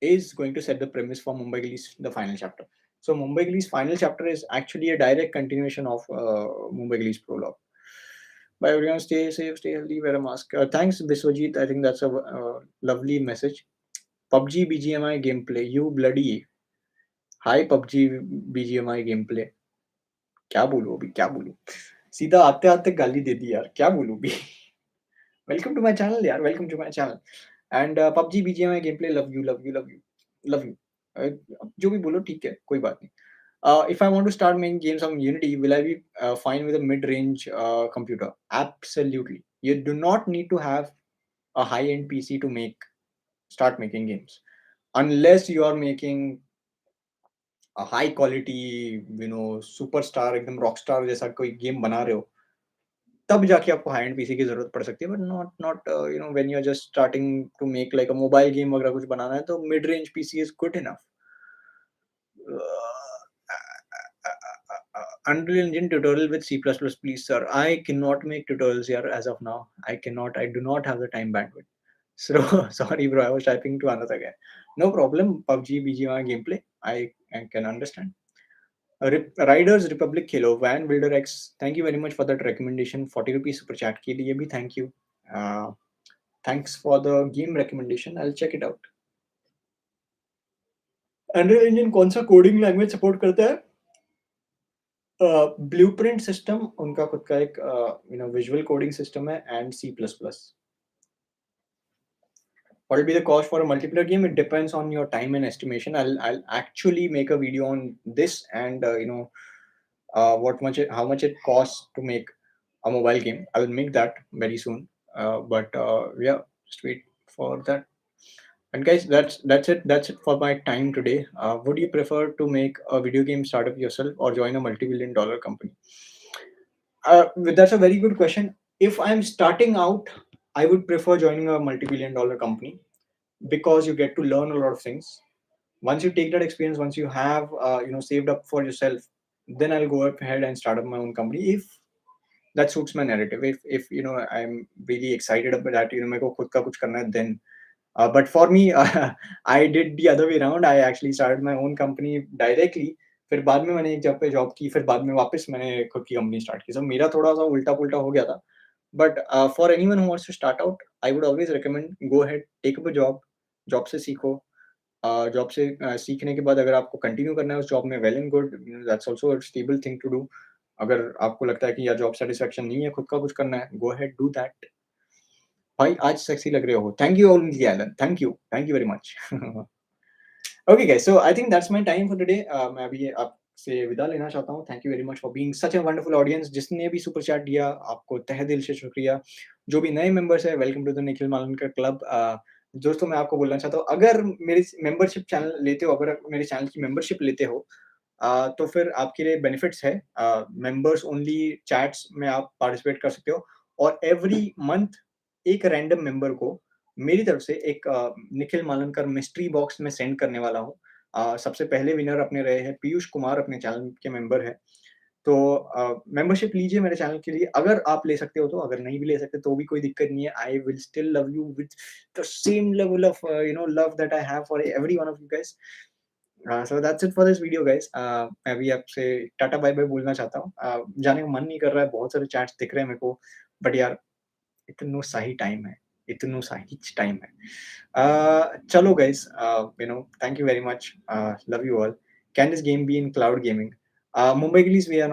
is going to set the premise for Mumbai Gillies, the final chapter. So, Mumbai Gillies' final chapter is actually a direct continuation of Mumbai Gillies' prologue. Bye everyone, stay safe, stay healthy, wear a mask. Thanks, Biswajit. I think that's a lovely message. PUBG BGMI gameplay, you bloody. Hi PUBG BGMI gameplay. क्या बोलूं अभी, क्या बोलूं, सीधा आते आते गाली दे दी यार, क्या बोलूं भी। वेलकम टू माय चैनल यार, welcome to my channel. And PUBG BGMI gameplay, love you love you love you love you. जो भी बोलो ठीक है, कोई बात नहीं। If I want to start making games on Unity, will I be fine with a mid-range computer? Absolutely. You do not need to have a high-end PC to start making games, unless you are making high quality, superstar, एकदम Rockstar जैसा कोई game बना रहे हो, तब जाके आपको high and PC की जरूरत पड़ सकती है। But not not when you are just starting to make like a mobile game वगैरह कुछ बनाना है, तो mid range PC is good enough. Unreal Engine tutorial with C++, please, sir. I cannot make tutorials here as of now. I cannot. I do not have the time bandwidth. So sorry, bro. I was typing to another guy. No problem. PUBG, BGMI gameplay. I can understand. Riders Republic Kilo, Van Wilder X. Thank you very much for that recommendation. 40 rupees super chat के लिए भी thank you. Thanks for the game recommendation. I'll check it out. Unreal Engine कौन सा coding language support करता है? Blueprint system उनका खुद का एक विजुअल कोडिंग सिस्टम है, and C++. What will be the cost for a multiplayer game? It depends on your time and estimation. I'll actually make a video on this, and how much it costs to make a mobile game. I'll make that very soon. But yeah, just wait for that. And guys, that's it. That's it for my time today. Would you prefer to make a video game startup yourself or join a multi-billion-dollar company? That's a very good question. If I'm starting out, I would prefer joining a multi-billion-dollar company, because you get to learn a lot of things. Once you take that experience, once you have saved up for yourself, then I'll go ahead and start up my own company if that suits my narrative. If I'm really excited about that, मेरे को खुद का कुछ करना है, then but for me, I did the other way around. I actually started my own company directly. फिर बाद में मैंने एक जगह पे जॉब की, फिर बाद में वापस मैंने खुद की कंपनी स्टार्ट की। सो मेरा थोड़ा-सा उल्टा-पुल्टा हो गया था। But for anyone who wants to start out, I would always recommend go ahead, take up a job, job से सीखो। जॉब से सीखने के बाद अगर आपको कंटिन्यू करना है उस जॉब में, well and good, that's also a stable thing to do. अगर आपको लगता है कि यार जॉब सैटिस्फैक्शन नहीं है, खुद का कुछ करना है, गो अहेड डू दैट। भाई आज सेक्सी लग रहे हो। Thank you only Allen, thank you very much. Okay guys, so I think that's my time for today. मैं अभी आपसे विदा लेना चाहता हूँ। Thank you very much for being such a wonderful audience. जिसने भी सुपर चैट दिया, आपको तहे दिल से शुक्रिया। जो भी नए मेंबर्स हैं, welcome to the Nikhil Malankar club. दोस्तों मैं आपको बोलना चाहता हूँ, अगर मेरे मेंबरशिप चैनल लेते हो, अगर आप मेरे चैनल की मेंबरशिप लेते हो, तो फिर आपके लिए बेनिफिट्स है। मेंबर्स ओनली चैट्स में आप पार्टिसिपेट कर सकते हो, और एवरी मंथ एक रैंडम मेंबर को मेरी तरफ से एक निखिल मालनकर मिस्ट्री बॉक्स में सेंड करने वाला हूँ। सबसे पहले विनर अपने रहे हैं पीयूष कुमार, अपने चैनल के मेंबर हैं। तो मेंबरशिप लीजिए मेरे चैनल के लिए, अगर आप ले सकते हो तो, अगर नहीं भी ले सकते तो भी कोई दिक्कत नहीं है। I will still love you with the same level of love that I have for every one of you guys. So that's it for this video guys. मैं भी आपसे टाटा बाय बाय बोलना चाहता हूँ। जाने का मन नहीं कर रहा है, बहुत सारे चैट्स दिख रहे हैं मेरे को, बट यार इतना सा ही टाइम है, इतना सा ही टाइम है। चलो guys, thank you very much, love you all. Can this game be in cloud gaming? Mumbai Indians, we are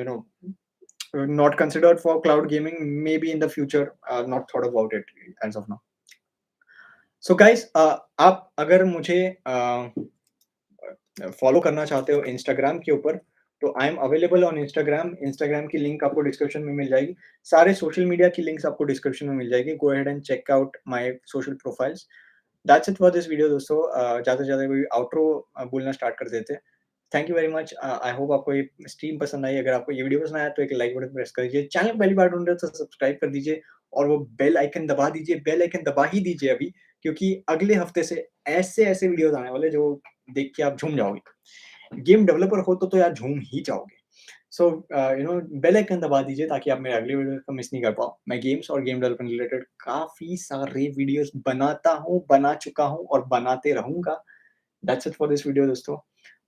not, not considered for cloud gaming. Maybe in the future, not thought about it as of now. So guys, आप अगर मुझे follow करना चाहते हो Instagram के ऊपर, तो I am available on Instagram. Instagram की लिंक आपको डिस्क्रिप्शन में मिल जाएगी। सारे सोशल मीडिया की लिंक्स आपको डिस्क्रिप्शन में मिल जाएगी। Go ahead and check out my social profiles. That's it for this video दोस्तों। ज़्यादा से ज़्यादा कोई आउट्रो बोलना स्टार्ट कर देते हैं। Thank you very much. I hope आपको ये स्ट्रीम पसंद आई। अगर आपको ये वीडियो पसंद आया तो एक लाइक बटन प्रेस कर दीजिए। चैनल को पहली बार ढूँढ रहे हो तो सब्सक्राइब कर दीजिए, और वो बेल आइकन दबा दीजिए। बेल आइकन दबा ही दीजिए अभी, क्योंकि अगले हफ्ते से ऐसे-ऐसे वीडियोज़ आने वाले जो देख के आप झूम जाओगे। गेम डेवलपर हो तो यार झूम ही जाओगे। सो बेल आइकन दबा दीजिए ताकि आप मेरे अगले वीडियो को मिस नहीं कर पाओ। मैं गेम्स और गेम डेवलपमेंट रिलेटेड काफ़ी सारे वीडियोज़ बनाता हूँ, बना चुका हूँ और बनाते रहूँगा। That's it for this video दोस्तों।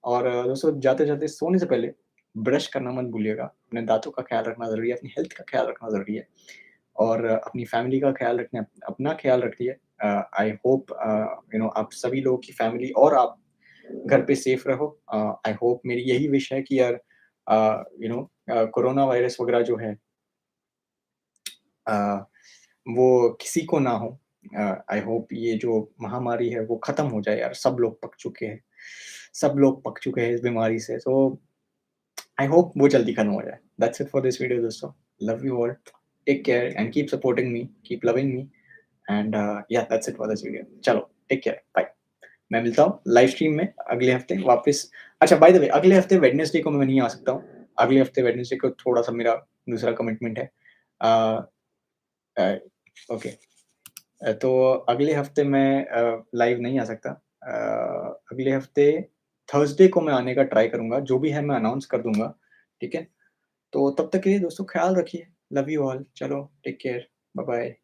और दोस्तों जाते-जाते सोने से पहले ब्रश करना मत भूलिएगा। अपने दाँतों का ख़्याल रखना ज़रूरी है, अपनी हेल्थ का ख़्याल रखना ज़रूरी है, और अपनी फैमिली का ख़्याल रखना, अपना ख़्याल रखिए। आई होप आप सभी लोगों की फैमिली और आप घर पे सेफ रहो। आई होप, मेरी यही विश है कि यार कोरोना वायरस वगैरह जो है अ, वो किसी को ना हो। आई होप ये जो महामारी है वो खत्म हो जाए यार। सब लोग पक चुके हैं, सब लोग पक चुके हैं इस बीमारी से। सो आई होप वो जल्दी खत्म हो जाए। That's it for this video दोस्तों। Love you all, take care and keep supporting me, keep loving me, and yeah that's it for this video. चलो टेक केयर, बाय। मैं मिलता हूँ लाइव स्ट्रीम में अगले हफ्ते वापस। अच्छा बाय द वे, अगले हफ्ते वेडनेसडे को मैं नहीं आ सकता हूँ। अगले हफ्ते वेडनेसडे को थोड़ा-सा मेरा दूसरा कमिटमेंट है। अ अ, ओके। तो अगले हफ्ते मैं लाइव नहीं आ सकता। अगले हफ्ते थर्सडे को मैं आने का ट्राई करूँगा, जो भी है मैं अनाउंस कर दूँगा, ठीक है? तो तब तक के लिए दोस्तों ख़्याल रखिए। Love you all. चलो टेक केयर। Bye bye.